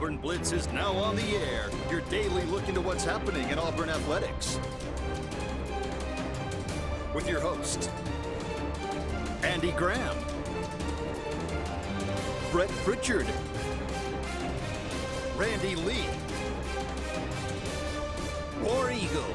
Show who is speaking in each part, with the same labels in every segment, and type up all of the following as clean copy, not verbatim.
Speaker 1: Auburn Blitz is now on the air, your daily look into what's happening in Auburn athletics. With your host, Andy Graham, Brett Pritchard, Randy Lee, War Eagle.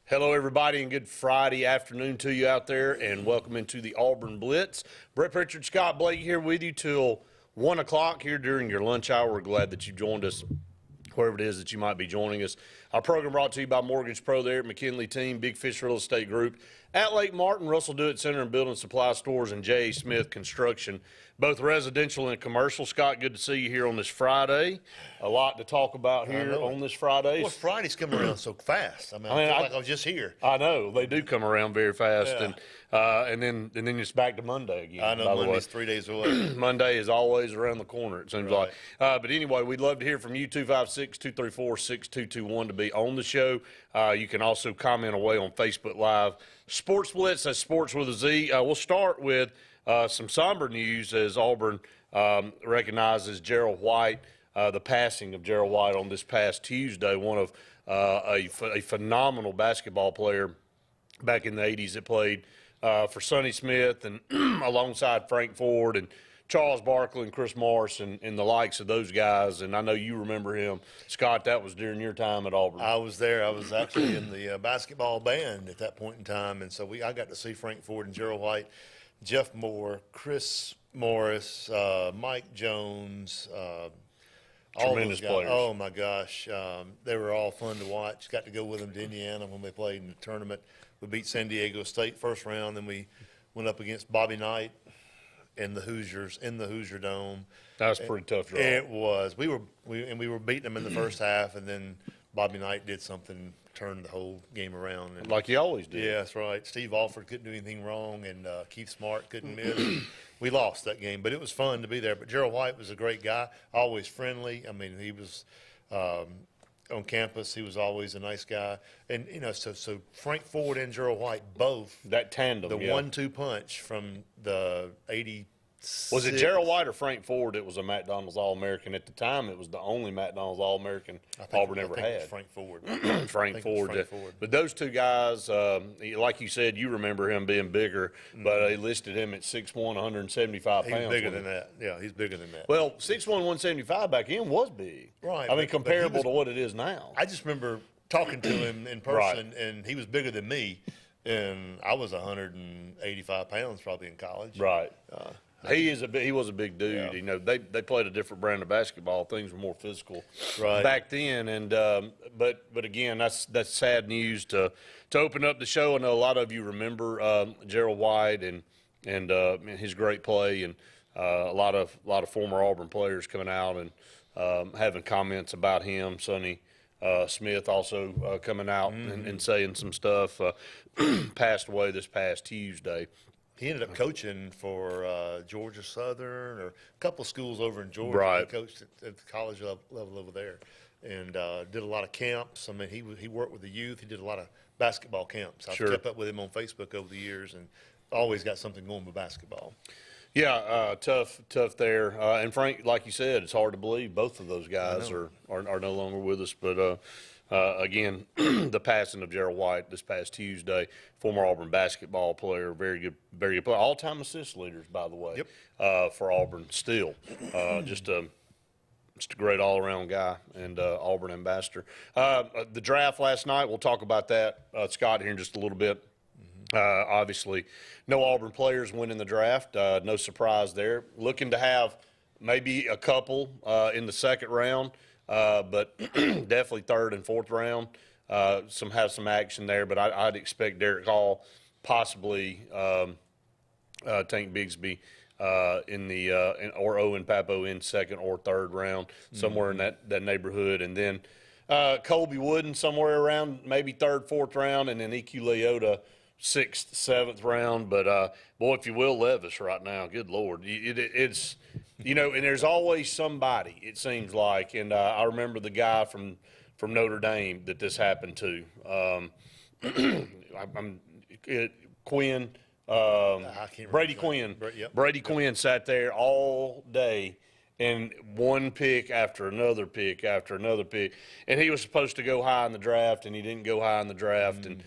Speaker 2: Hello, everybody, and good Friday afternoon to you out there, and welcome into the Auburn Blitz. Brett Pritchard, Scott Blake here with you till 1 o'clock here during your lunch hour. We're glad that you joined us, wherever it is that you might be joining us. Our program brought to you by Mortgage Pro there at McKinley Team, Big Fish Real Estate Group at Lake Martin, Russell Do It Center and Building Supply Stores, and J.A. Smith Construction, both residential and commercial. Scott, good to see you here on this Friday. A lot to talk about here on this Friday.
Speaker 3: Well, Friday's coming around so fast. I feel like I was just here.
Speaker 2: I know. They do come around very fast. Yeah. And then it's back to Monday again.
Speaker 3: I know, Monday's 3 days away.
Speaker 2: Monday is always around the corner, it seems like. But anyway, we'd love to hear from you, 256-234-6221 to be on the show. You can also comment away on Facebook Live. Sports Blitz, that's sports with a Z. We'll start with some somber news as Auburn recognizes Gerald White, the passing of Gerald White on this past Tuesday, one of a phenomenal basketball player back in the 80s that played for Sonny Smith and alongside Frank Ford and Charles Barkley and Chris Morris and the likes of those guys. And I know you remember him. Scott, that was during your time at Auburn.
Speaker 3: I was there. I was actually in the basketball band at that point in time. And so I got to see Frank Ford and Gerald White, Jeff Moore, Chris Morris, Mike Jones,
Speaker 2: tremendous players.
Speaker 3: Oh, my gosh. They were all fun to watch. Got to go with them to Indiana when they played in the tournament. We beat San Diego State first round. Then we went up against Bobby Knight and the Hoosiers in the Hoosier Dome.
Speaker 2: That was a pretty tough draw.
Speaker 3: It was. We were beating them in the first half, and then Bobby Knight did something, turned the whole game around. And,
Speaker 2: like he always did.
Speaker 3: Yeah, that's right. Steve Alford couldn't do anything wrong, and Keith Smart couldn't miss. We lost that game, but it was fun to be there. But Gerald White was a great guy, always friendly. I mean, he was on campus. He was always a nice guy. And, so Frank Ford and Gerald White both.
Speaker 2: That tandem,
Speaker 3: the 1-2 punch from the 80s.
Speaker 2: Was it Gerald White or Frank Ford that was a McDonald's All-American? At the time, it was the only McDonald's All-American Auburn ever had.
Speaker 3: It was Frank Ford.
Speaker 2: Frank Ford. But those two guys, like you said, you remember him being bigger, but they listed him at 6'1", 175 pounds.
Speaker 3: He's bigger than that. Yeah, he's bigger than that.
Speaker 2: Well, 6'1", 175 back then was big.
Speaker 3: Right.
Speaker 2: I mean, comparable to what it is now.
Speaker 3: I just remember talking to him in person, and he was bigger than me, and I was 185 pounds probably in college.
Speaker 2: Right. He was a big dude.
Speaker 3: Yeah.
Speaker 2: They played a different brand of basketball. Things were more physical back then. And but again, that's sad news to open up the show. I know a lot of you remember Gerald White and his great play, and a lot of former Auburn players coming out and having comments about him. Sonny Smith also coming out and saying some stuff. Passed away this past Tuesday.
Speaker 3: He ended up coaching for Georgia Southern or a couple schools over in Georgia.
Speaker 2: Right.
Speaker 3: He coached at the college level over there, and did a lot of camps. I mean, he worked with the youth. He did a lot of basketball camps. I've kept up with him on Facebook over the years, and always got something going with basketball.
Speaker 2: Yeah, tough there. And Frank, like you said, it's hard to believe both of those guys are no longer with us. But again, the passing of Gerald White this past Tuesday, former Auburn basketball player, very good player, all-time assist leaders, by the way, for Auburn still. Just a great all-around guy and Auburn ambassador. The draft last night, we'll talk about that, Scott, here in just a little bit. Obviously, no Auburn players winning the draft. No surprise there. Looking to have maybe a couple in the second round. But definitely third and fourth round, have some action there. But I'd expect Derek Hall, possibly Tank Bigsby or Owen Papo in second or third round, somewhere in that neighborhood. And then Colby Wooden somewhere around maybe third, fourth round, and then EQ Leota 6th, 7th round. But boy, if you will Levis right now, good Lord, it's. And there's always somebody, it seems like. And I remember the guy from Notre Dame that this happened to. Quinn,
Speaker 3: I can't
Speaker 2: Brady
Speaker 3: remember.
Speaker 2: Quinn.
Speaker 3: Yep.
Speaker 2: Brady Quinn sat there all day and one pick after another pick after another pick. And he was supposed to go high in the draft, and he didn't go high in the draft. And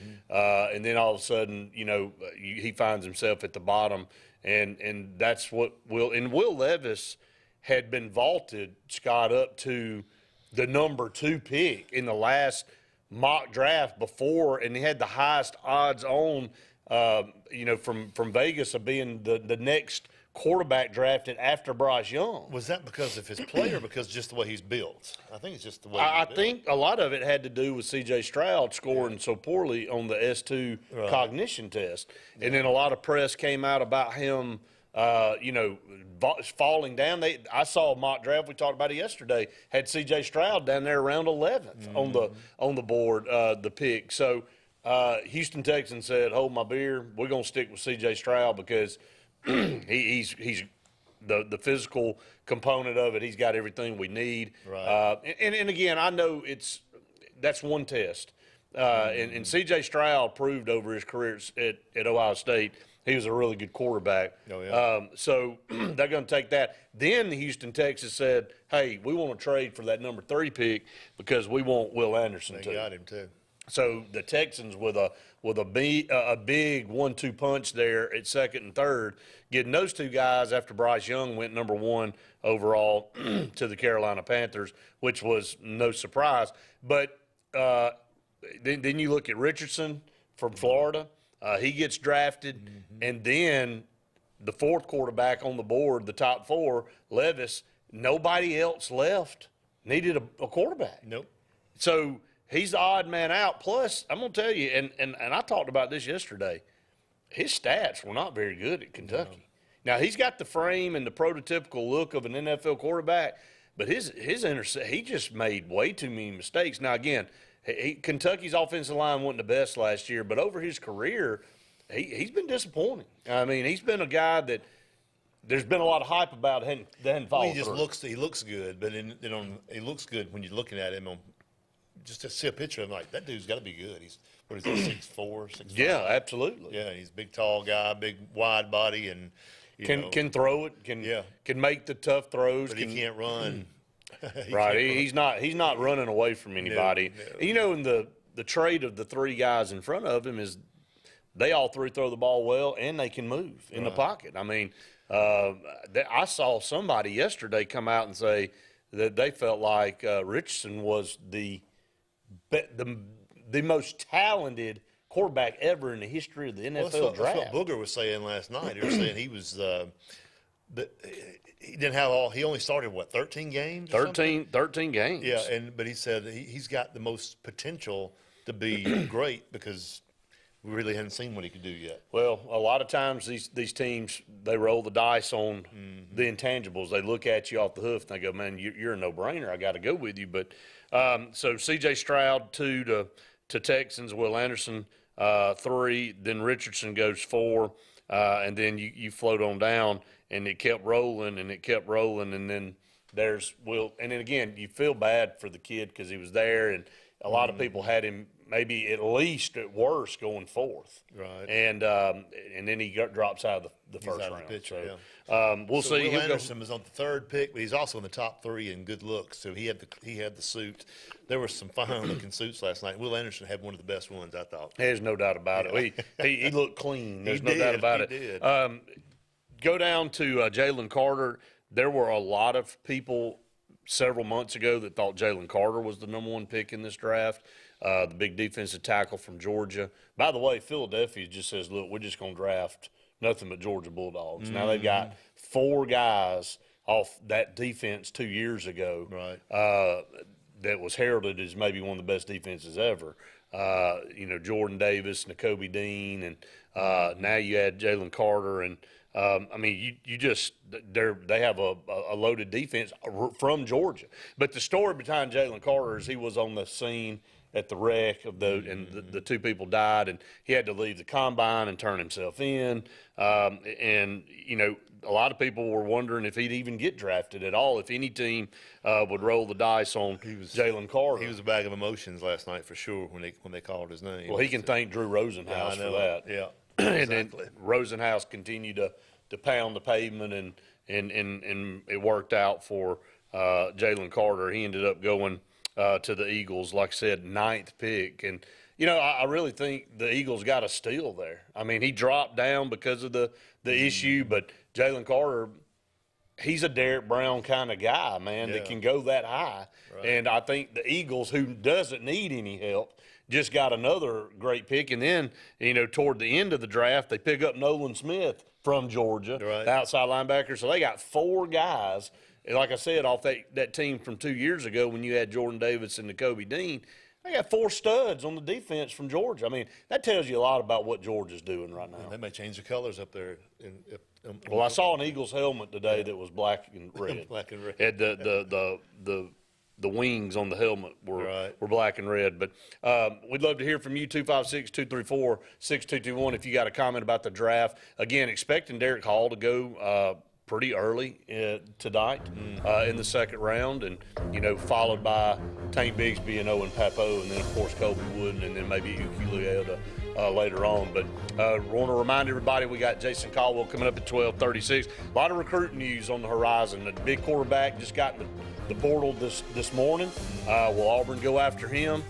Speaker 2: then all of a sudden, he finds himself at the bottom. And that's what Will Levis had been vaulted, Scott, up to the number 2 pick in the last mock draft before, and he had the highest odds on, from Vegas of being the next quarterback drafted after Bryce Young.
Speaker 3: Was that because of his play or because just the way he's built? I think it's just the way
Speaker 2: I
Speaker 3: he's built.
Speaker 2: think a lot of it had to do with C.J. Stroud scoring so poorly on the S2 cognition test. And then a lot of press came out about him, falling down. I saw a mock draft, we talked about it yesterday, had C.J. Stroud down there around 11th on the board, the pick. So Houston Texans said, hold my beer, we're going to stick with C.J. Stroud because he's the physical component of it. He's got everything we need.
Speaker 3: Right.
Speaker 2: And again, I know that's one test. And C.J. Stroud proved over his career at Ohio State he was a really good quarterback.
Speaker 3: Oh, yeah.
Speaker 2: So they're going to take that. Then Houston, Texas said, hey, we want to trade for that number 3 pick because we want Will Anderson too.
Speaker 3: They got him too.
Speaker 2: So the Texans with a big 1-2 punch there at second and third, getting those 2 guys after Bryce Young went number 1 overall to the Carolina Panthers, which was no surprise. But then you look at Richardson from Florida. He gets drafted, and then the 4th quarterback on the board, the top 4, Levis, nobody else left needed a quarterback.
Speaker 3: Nope.
Speaker 2: So he's the odd man out. Plus, I'm going to tell you, and I talked about this yesterday, his stats were not very good at Kentucky. No. Now, he's got the frame and the prototypical look of an NFL quarterback, but he just made way too many mistakes. Now, again, Kentucky's offensive line wasn't the best last year, but over his career, he's been disappointing. I mean, he's been a guy that there's been a lot of hype about that hadn't followed
Speaker 3: He just
Speaker 2: through.
Speaker 3: he looks good, but he looks good when you're looking at him just to see a picture of him, like, that dude's got to be good. He's 6'4", 6'5".
Speaker 2: Yeah, absolutely.
Speaker 3: Yeah, he's a big, tall guy, big, wide body, and
Speaker 2: Can throw it, can make the tough throws.
Speaker 3: but he can't run.
Speaker 2: Right, he's not running away from anybody.
Speaker 3: No.
Speaker 2: And the trait of the 3 guys in front of him is they all 3 throw the ball well and they can move in the pocket. I mean, I saw somebody yesterday come out and say that they felt like Richardson was the most talented quarterback ever in the history of the NFL draft.
Speaker 3: That's what Booger was saying last night. He was saying he was he didn't have all. He only started 13 games.
Speaker 2: 13 games.
Speaker 3: Yeah, but he said he's got the most potential to be great because we really hadn't seen what he could do yet.
Speaker 2: Well, a lot of times these teams, they roll the dice on the intangibles. They look at you off the hoof and they go, man, you're a no-brainer. I got to go with you. But so C.J. Stroud 2 to Texans, Will Anderson 3, then Richardson goes 4, and then you float on down, and it kept rolling, and then there's Will. And then again, you feel bad for the kid because he was there, and a lot of people had him maybe at least at worst going 4th.
Speaker 3: Right.
Speaker 2: And then he drops out of the first
Speaker 3: out of
Speaker 2: round.
Speaker 3: the picture,
Speaker 2: We'll
Speaker 3: So
Speaker 2: see.
Speaker 3: Will Anderson was on the 3rd pick, but he's also in the top 3 in good looks. So he had the suit. There were some fine-looking suits last night. Will Anderson had one of the best ones, I thought.
Speaker 2: There's no doubt about it. He looked clean. There's no doubt about it.
Speaker 3: He did.
Speaker 2: Go down to Jalen Carter. There were a lot of people several months ago that thought Jalen Carter was the number 1 pick in this draft, the big defensive tackle from Georgia. By the way, Philadelphia just says, look, we're just going to draft nothing but Georgia Bulldogs. Now they've got 4 guys off that defense 2 years ago that was heralded as maybe one of the best defenses ever. Jordan Davis, Nakobe Dean, and now you add Jalen Carter. And, I mean, they have a loaded defense from Georgia. But the story behind Jalen Carter is he was on the scene at the wreck of and the 2 people died, and he had to leave the combine and turn himself in. A lot of people were wondering if he'd even get drafted at all, if any team would roll the dice on Jalen Carter.
Speaker 3: He was a bag of emotions last night for sure when they called his name.
Speaker 2: Well, he can thank Drew Rosenhaus for that.
Speaker 3: Yeah.
Speaker 2: and then Rosenhaus continued to pound the pavement, and it worked out for Jalen Carter. He ended up going to the Eagles, like I said, 9th pick. And, I really think the Eagles got a steal there. I mean, he dropped down because of the issue, but Jalen Carter, he's a Derek Brown kind of guy, man, that can go that high. Right. And I think the Eagles, who doesn't need any help, just got another great pick. And then, toward the end of the draft, they pick up Nolan Smith from Georgia, the outside linebacker. So they got 4 guys, like I said, off that team from 2 years ago when you had Jordan Davis and Nakobe Dean. They got 4 studs on the defense from Georgia. I mean, that tells you a lot about what Georgia's doing right now.
Speaker 3: And they may change the colors up there.
Speaker 2: Well, I saw an Eagles helmet today that was black and red.
Speaker 3: Black and red.
Speaker 2: Had the wings on the helmet were black and red. But we'd love to hear from you, 256-234-6221, if you got a comment about the draft. Again, expecting Derek Hall to go pretty early tonight in the second round, and followed by Tank Bigsby and Owen Papo, and then of course Kobe Wooden, and then maybe Ukulele later on. But want to remind everybody we got Jason Caldwell coming up at 12:36. A lot of recruiting news on the horizon. The big quarterback just got in the portal this morning. Will Auburn go after him?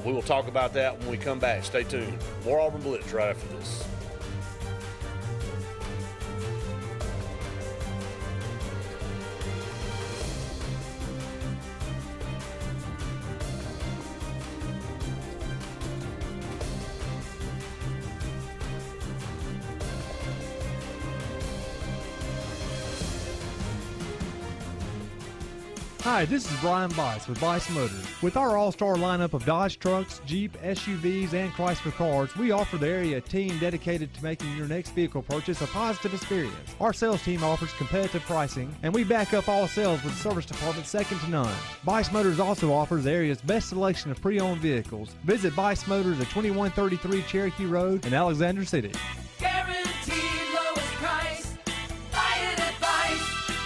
Speaker 2: We will talk about that when we come back. Stay tuned. More Auburn Blitz right after this.
Speaker 4: Hi, this is Brian Bice with Bice Motors. With our all-star lineup of Dodge trucks, Jeep, SUVs, and Chrysler cars, we offer the area team dedicated to making your next vehicle purchase a positive experience. Our sales team offers competitive pricing, and we back up all sales with a service department second to none. Bice Motors also offers the area's best selection of pre-owned vehicles. Visit Bice Motors at 2133 Cherokee Road in Alexander City.
Speaker 5: Guaranteed lowest price. Buy it at Bice.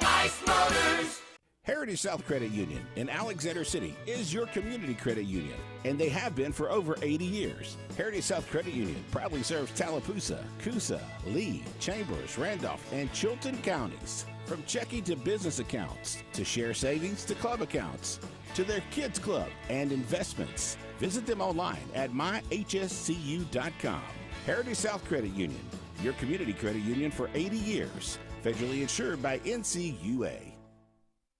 Speaker 5: Bice Motors.
Speaker 6: Heritage South Credit Union in Alexander City is your community credit union, and they have been for over 80 years. Heritage South Credit Union proudly serves Tallapoosa, Coosa, Lee, Chambers, Randolph, and Chilton counties. From checking to business accounts, to share savings to club accounts, to their kids club and investments. Visit them online at myhscu.com. Heritage South Credit Union, your community credit union for 80 years. Federally insured by NCUA.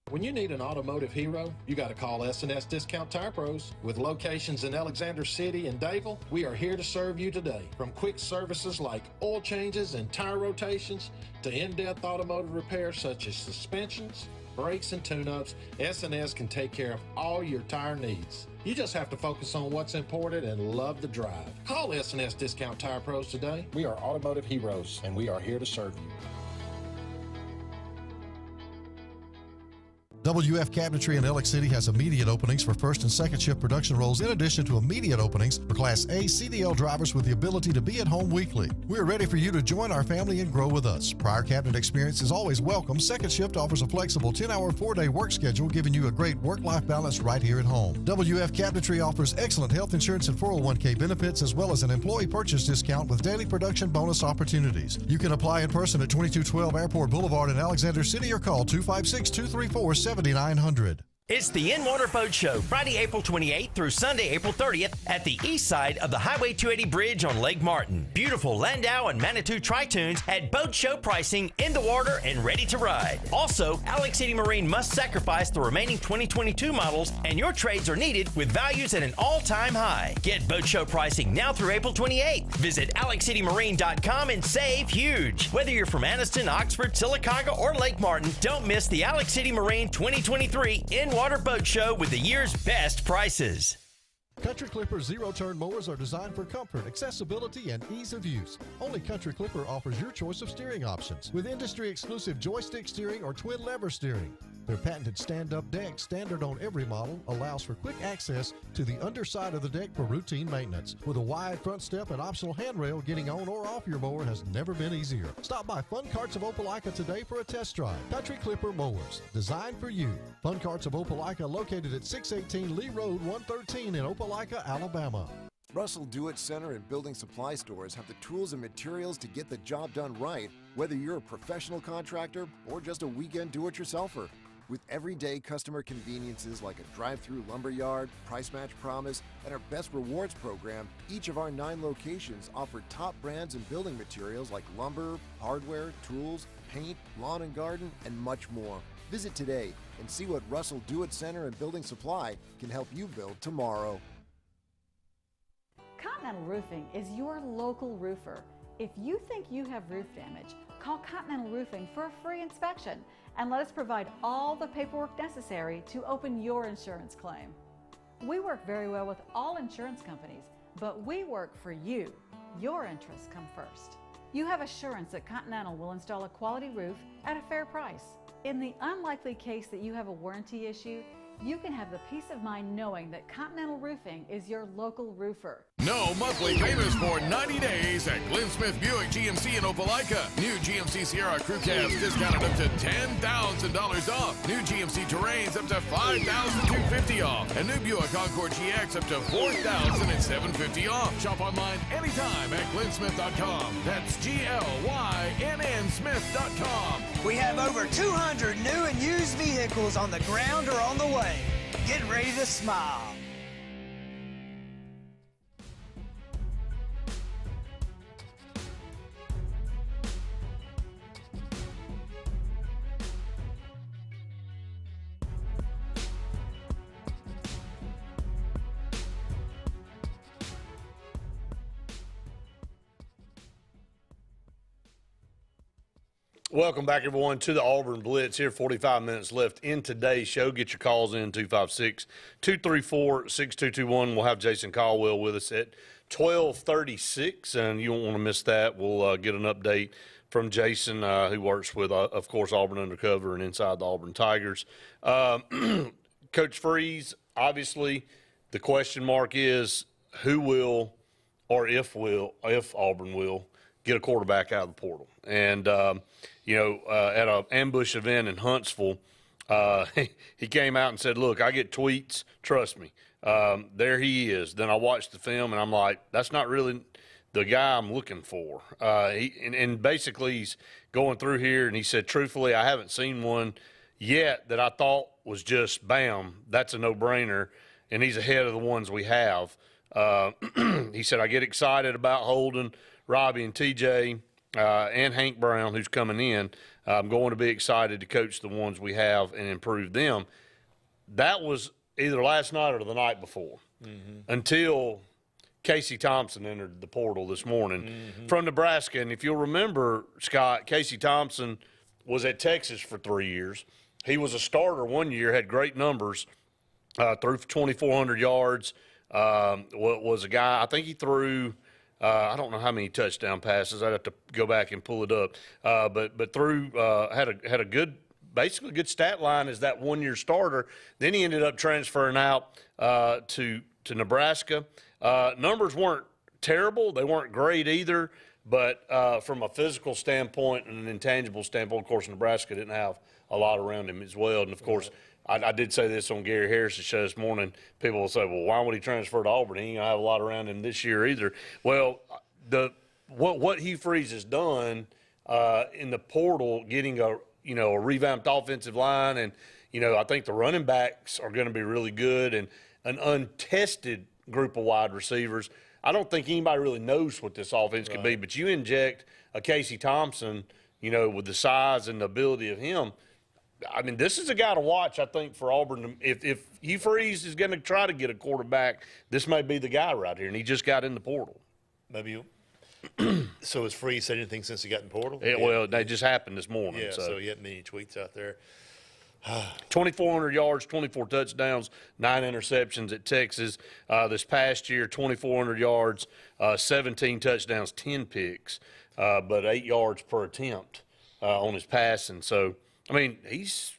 Speaker 7: When you need an automotive hero, you got to call S&S Discount Tire Pros. With locations in Alexander City and Dayville, we are here to serve you today. From quick services like oil changes and tire rotations to in-depth automotive repairs such as suspensions, brakes, and tune-ups, S&S can take care of all your tire needs. You just have to focus on what's important and love the drive. Call S&S Discount Tire Pros today. We are automotive heroes, and we are here to serve you.
Speaker 8: WF Cabinetry in Alex City has immediate openings for first and second shift production roles, in addition to immediate openings for Class A CDL drivers with the ability to be at home weekly. We're ready for you to join our family and grow with us. Prior cabinet experience is always welcome. Second shift offers a flexible 10-hour, 4-day work schedule, giving you a great work-life balance right here at home. WF Cabinetry offers excellent health insurance and 401k benefits, as well as an employee purchase discount with daily production bonus opportunities. You can apply in person at 2212 Airport Boulevard in Alexander City, or call 256-234-7900.
Speaker 9: It's the In-Water Boat Show, Friday, April 28th through Sunday, April 30th at the east side of the Highway 280 Bridge on Lake Martin. Beautiful Landau and Manitou Tri-Tunes at boat show pricing, in the water and ready to ride. Also, Alex City Marine must sacrifice the remaining 2022 models, and your trades are needed with values at an all-time high. Get boat show pricing now through April 28th. Visit AlexCityMarine.com and save huge. Whether you're from Anniston, Oxford, Sylacauga, or Lake Martin, don't miss the Alex City Marine 2023 In-Water Boat Show with the year's best prices.
Speaker 8: Country Clipper zero-turn mowers are designed for comfort, accessibility, and ease of use. Only Country Clipper offers your choice of steering options with industry-exclusive joystick steering or twin lever steering. Their patented stand-up deck, standard on every model, allows for quick access to the underside of the deck for routine maintenance. With a wide front step and optional handrail, getting on or off your mower has never been easier. Stop by Fun Carts of Opelika today for a test drive. Country Clipper mowers, designed for you. Fun Carts of Opelika, located at 618 Lee Road 113 in Opelika, Alabama.
Speaker 10: Russell Do-It Center and building supply stores have the tools and materials to get the job done right, whether you're a professional contractor or just a weekend do-it-yourselfer. With everyday customer conveniences like a drive-through lumberyard, price match promise, and our best rewards program, each of our 9 locations offer top brands and building materials like lumber, hardware, tools, paint, lawn and garden, and much more. Visit today and see what Russell Do-It Center and Building Supply can help you build tomorrow.
Speaker 11: Continental Roofing is your local roofer. If you think you have roof damage, call Continental Roofing for a free inspection and let us provide all the paperwork necessary to open your insurance claim. We work very well with all insurance companies, but we work for you. Your interests come first. You have assurance that Continental will install a quality roof at a fair price. In the unlikely case that you have a warranty issue, you can have the peace of mind knowing that Continental Roofing is your local roofer.
Speaker 12: No monthly payments for 90 days at Glenn Smith Buick GMC in Opelika. New GMC Sierra Crew Cabs discounted up to $10,000 off. New GMC Terrains up to $5,250 off. And new Buick Encore GX up to $4,750 off. Shop online anytime at glennsmith.com. That's GLYNN Smith.com.
Speaker 13: We have over 200 new and used vehicles on the ground or on the way. Get ready to smile.
Speaker 2: Welcome back, everyone, to the Auburn Blitz. Here, 45 minutes left in today's show. Get your calls in, 256-234-6221. We'll have Jason Caldwell with us at 12:36, and you won't want to miss that. We'll get an update from Jason, who works with, of course, Auburn Undercover and Inside the Auburn Tigers. Coach Freeze, obviously, the question mark is who will, or if Auburn will, get a quarterback out of the portal. And, at an ambush event in Huntsville, he came out and said, look, I get tweets, trust me. There he is. Then I watched the film, and I'm like, that's not really the guy I'm looking for. And basically he's going through here, and he said, truthfully, I haven't seen one yet that I thought was just, bam, that's a no-brainer, and he's ahead of the ones we have. He said, I get excited about Holden, Robbie, and TJ, and Hank Brown, who's coming in. I'm going to be excited to coach the ones we have and improve them. That was either last night or the night before, until Casey Thompson entered the portal this morning from Nebraska. And if you'll remember, Scott, Casey Thompson was at Texas for 3 years. He was a starter one year, had great numbers, threw for 2,400 yards, was a guy, I think he threw – I don't know how many touchdown passes. I'd have to go back and pull it up. But threw had a good, basically good stat line as that 1 year starter. Then he ended up transferring out to Nebraska. Numbers weren't terrible. They weren't great either. But from a physical standpoint and an intangible standpoint, of course, Nebraska didn't have a lot around him as well. And of course, I did say this on Gary Harris's show this morning. People will say, well, why would he transfer to Auburn? He ain't going to have a lot around him this year either. Well, what Hugh Freeze has done in the portal, getting a revamped offensive line, and, I think the running backs are going to be really good, and an untested group of wide receivers. I don't think anybody really knows what this offense could be, but you inject a Casey Thompson, with the size and the ability of him. I mean, this is a guy to watch, I think, for Auburn. If Hugh Freeze is going to try to get a quarterback, this may be the guy right here, and he just got in the portal.
Speaker 3: Maybe so has Freeze said anything since he got in the portal?
Speaker 2: Well, that just happened this morning.
Speaker 3: Yeah, so he hadn't many tweets out there.
Speaker 2: 2,400 yards, 24 touchdowns, 9 interceptions at Texas. This past year, 2,400 yards, 17 touchdowns, 10 picks, but 8 yards per attempt on his passing. So, I mean, he's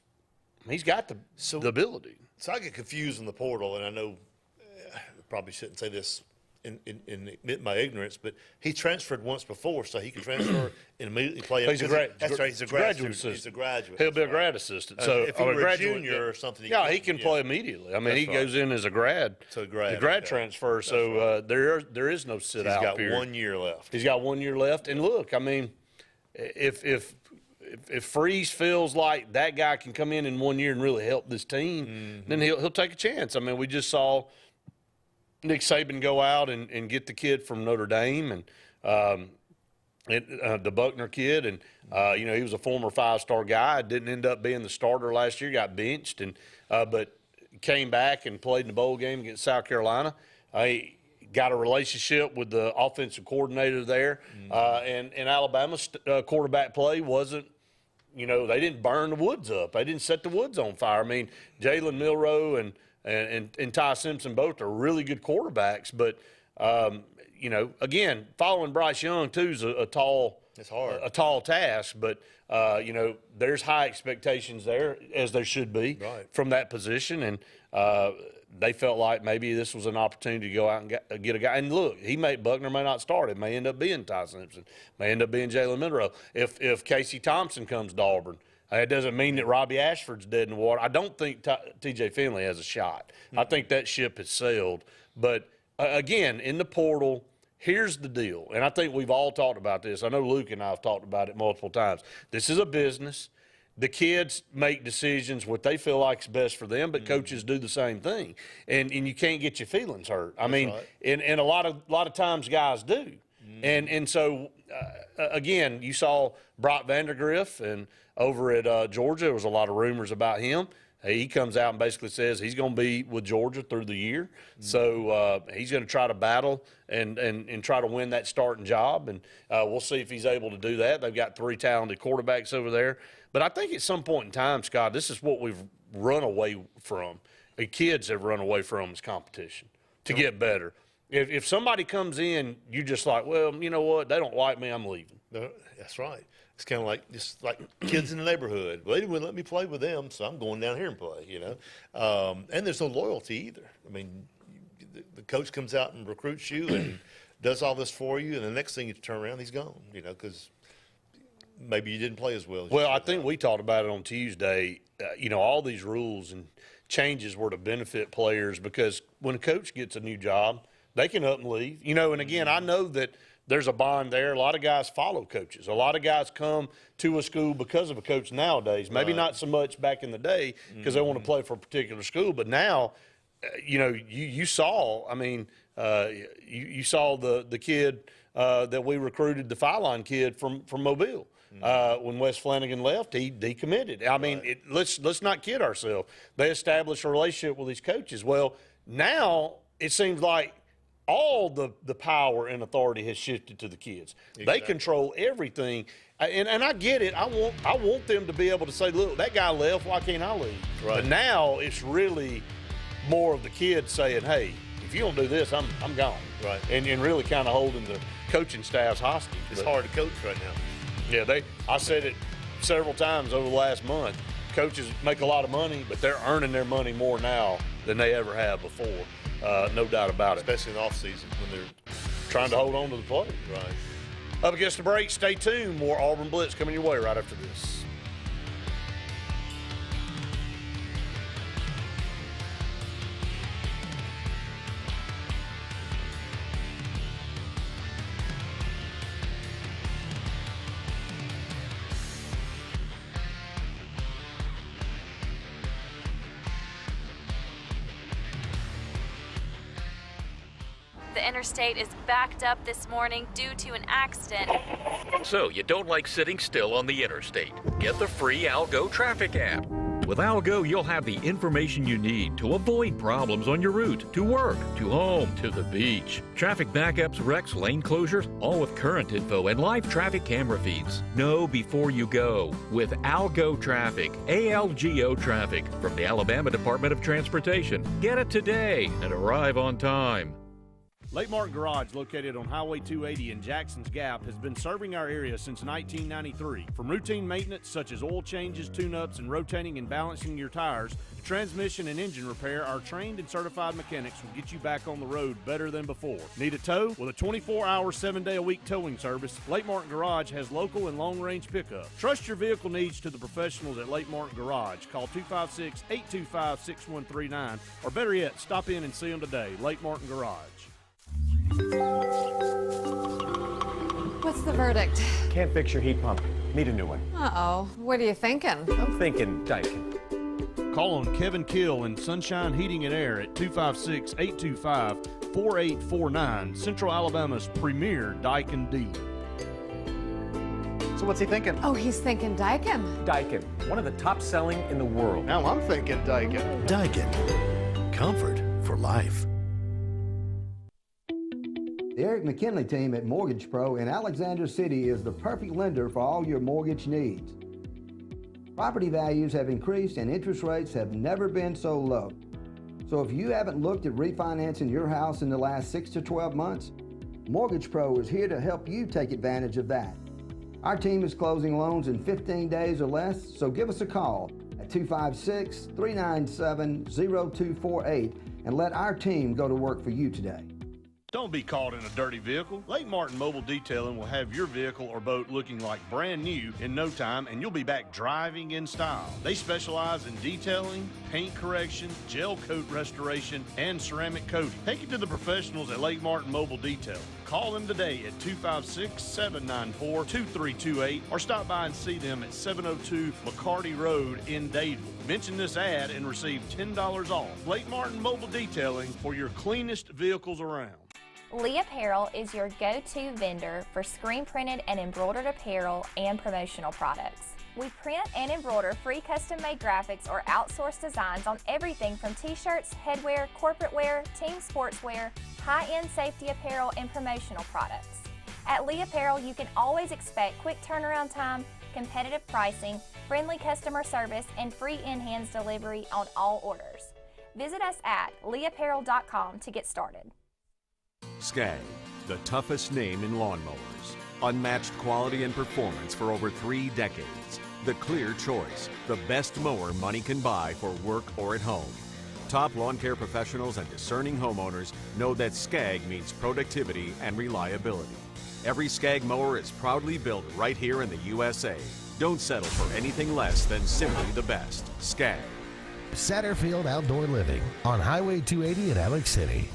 Speaker 2: got the ability.
Speaker 3: So I get confused in the portal, and I know I probably shouldn't say this and admit my ignorance, but he transferred once before, so he can transfer and immediately play.
Speaker 2: He's a
Speaker 3: That's right. He's a graduate
Speaker 2: assistant.
Speaker 3: He's a graduate.
Speaker 2: He'll be a
Speaker 3: That's
Speaker 2: grad
Speaker 3: right.
Speaker 2: assistant. So
Speaker 3: If he
Speaker 2: or
Speaker 3: were a
Speaker 2: graduate,
Speaker 3: junior or something,
Speaker 2: he can play immediately. I mean,
Speaker 3: That's
Speaker 2: he
Speaker 3: right.
Speaker 2: goes in as a grad.
Speaker 3: So a grad,
Speaker 2: the grad
Speaker 3: okay.
Speaker 2: transfer.
Speaker 3: That's
Speaker 2: So there is no sit out.
Speaker 3: He's got
Speaker 2: period.
Speaker 3: 1 year left.
Speaker 2: He's got 1 year left. And look, I mean, if Freeze feels like that guy can come in 1 year and really help this team, then he'll take a chance. I mean, we just saw Nick Saban go out and get the kid from Notre Dame and the Buckner kid, and he was a former 5-star guy. Didn't end up being the starter last year. Got benched, and but came back and played in the bowl game against South Carolina. He got a relationship with the offensive coordinator there, and Alabama's quarterback play wasn't. They didn't burn the woods up. They didn't set the woods on fire. I mean, Jalen Milroe and Ty Simpson both are really good quarterbacks, but again, following Bryce Young too is a tall.
Speaker 3: It's hard.
Speaker 2: A tall task, but there's high expectations there, as there should be, from that position, and they felt like maybe this was an opportunity to go out and get a guy. And look, Buckner may not start. It may end up being Ty Simpson, may end up being Jalen Milroe. If Casey Thompson comes to Auburn, it doesn't mean that Robbie Ashford's dead in the water. I don't think T.J. Finley has a shot. I think that ship has sailed. But again, in the portal. Here's the deal, and I think we've all talked about this. I know Luke and I have talked about it multiple times. This is a business. The kids make decisions what they feel like is best for them, but coaches do the same thing. And you can't get your feelings hurt. I mean, and a lot of times guys do. And so, again, you saw Brock Vandegrift, and over at Georgia, there was a lot of rumors about him. He comes out and basically says he's going to be with Georgia through the year. So he's going to try to battle and try to win that starting job. And we'll see if he's able to do that. They've got 3 talented quarterbacks over there. But I think at some point in time, Scott, this is what we've run away from. The kids have run away from is competition to get better. If somebody comes in, you're just like, well, you know what? They don't like me. I'm leaving.
Speaker 3: No, that's right. It's kind of like just like kids in the neighborhood. Well, they wouldn't let me play with them, so I'm going down here and play, And there's no loyalty either. I mean, the coach comes out and recruits you and does all this for you, and the next thing you turn around, he's gone, because maybe you didn't play as well.
Speaker 2: Well, I think we talked about it on Tuesday. All these rules and changes were to benefit players because when a coach gets a new job, they can up and leave. And again, I know that there's a bond there. A lot of guys follow coaches. A lot of guys come to a school because of a coach nowadays. Maybe not so much back in the day because they want to play for a particular school. But now, you saw, I mean, you saw the kid that we recruited, the Filine kid from Mobile. When Wes Flanagan left, he decommitted. I mean, let's not kid ourselves. They established a relationship with these coaches. Well, now it seems like all the power and authority has shifted to the kids. Exactly. They control everything, and I get it. I want them to be able to say, look, that guy left, why can't I leave? Right. But now it's really more of the kids saying, hey, if you don't do this, I'm gone. Right. And really kind of holding the coaching staffs hostage.
Speaker 3: It's hard to coach right now.
Speaker 2: Yeah, I said it several times over the last month. Coaches make a lot of money, but they're earning their money more now than they ever have before. No doubt about it.
Speaker 3: Especially in the offseason when they're
Speaker 2: trying to hold on to the play.
Speaker 3: Right.
Speaker 2: Up against the break, stay tuned. More Auburn Blitz coming your way right after this.
Speaker 14: The interstate is backed up this morning due to an accident.
Speaker 15: So you don't like sitting still on the interstate? Get the free Algo traffic app. With Algo, you'll have the information you need to avoid problems on your route to work, to home, to the beach. Traffic backups, wrecks, lane closures, all with current info and live traffic camera feeds. Know before you go with Algo Traffic, ALGO Traffic from the Alabama Department of Transportation. Get it today and arrive on time.
Speaker 2: Lake Martin Garage, located on Highway 280 in Jackson's Gap, has been serving our area since 1993. From routine maintenance such as oil changes, tune-ups, and rotating and balancing your tires, to transmission and engine repair, our trained and certified mechanics will get you back on the road better than before. Need a tow? With a 24-hour, 7-day-a-week towing service, Lake Martin Garage has local and long-range pickup. Trust your vehicle needs to the professionals at Lake Martin Garage. Call 256-825-6139, or better yet, stop in and see them today. Lake Martin Garage.
Speaker 16: What's the verdict?
Speaker 17: Can't fix your heat pump. Need a new one.
Speaker 16: Uh-oh. What are you thinking?
Speaker 17: I'm thinking Daikin.
Speaker 2: Call on Kevin Kill in Sunshine Heating and Air at 256-825-4849, Central Alabama's premier Daikin dealer.
Speaker 17: So what's he thinking?
Speaker 16: Oh, he's thinking Daikin.
Speaker 17: Daikin, one of the top selling in the world.
Speaker 3: Now I'm thinking Daikin.
Speaker 18: Daikin. Comfort for life.
Speaker 19: The Eric McKinley team at Mortgage Pro in Alexander City is the perfect lender for all your mortgage needs. Property values have increased and interest rates have never been so low. So if you haven't looked at refinancing your house in the last 6 to 12 months, Mortgage Pro is here to help you take advantage of that. Our team is closing loans in 15 days or less, so give us a call at 256-397-0248 and let our team go to work for you today.
Speaker 2: Don't be caught in a dirty vehicle. Lake Martin Mobile Detailing will have your vehicle or boat looking like brand new in no time, and you'll be back driving in style. They specialize in detailing, paint correction, gel coat restoration, and ceramic coating. Take it to the professionals at Lake Martin Mobile Detailing. Call them today at 256-794-2328 or stop by and see them at 702 McCarty Road in Dadeville. Mention this ad and receive $10 off. Lake Martin Mobile Detailing for your cleanest vehicles around.
Speaker 20: Lee Apparel is your go-to vendor for screen printed and embroidered apparel and promotional products. We print and embroider free custom-made graphics or outsourced designs on everything from t-shirts, headwear, corporate wear, team sportswear, high-end safety apparel, and promotional products. At Lee Apparel, you can always expect quick turnaround time, competitive pricing, friendly customer service, and free in-hands delivery on all orders. Visit us at leeapparel.com to get started.
Speaker 21: SCAG, the toughest name in lawnmowers. Unmatched quality and performance for over 3 decades. The clear choice, the best mower money can buy for work or at home. Top lawn care professionals and discerning homeowners know that SCAG means productivity and reliability. Every SCAG mower is proudly built right here in the USA. Don't settle for anything less than simply the best. SCAG.
Speaker 18: Satterfield Outdoor Living on Highway 280 in Alex City.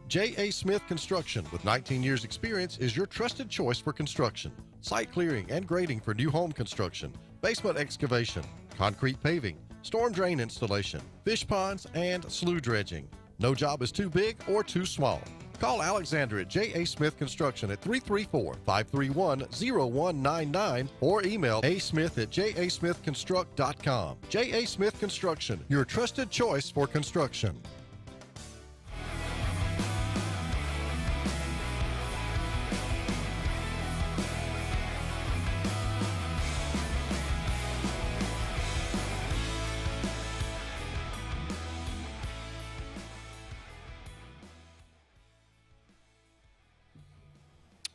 Speaker 8: J.A. Smith Construction, with 19 years experience, is your trusted choice for construction. Site clearing and grading for new home construction, basement excavation, concrete paving, storm drain installation, fish ponds, and slough dredging. No job is too big or too small. Call Alexander at J.A. Smith Construction at 334-531-0199 or email asmith@jasmithconstruct.com. J.A. Smith Construction, your trusted choice for construction.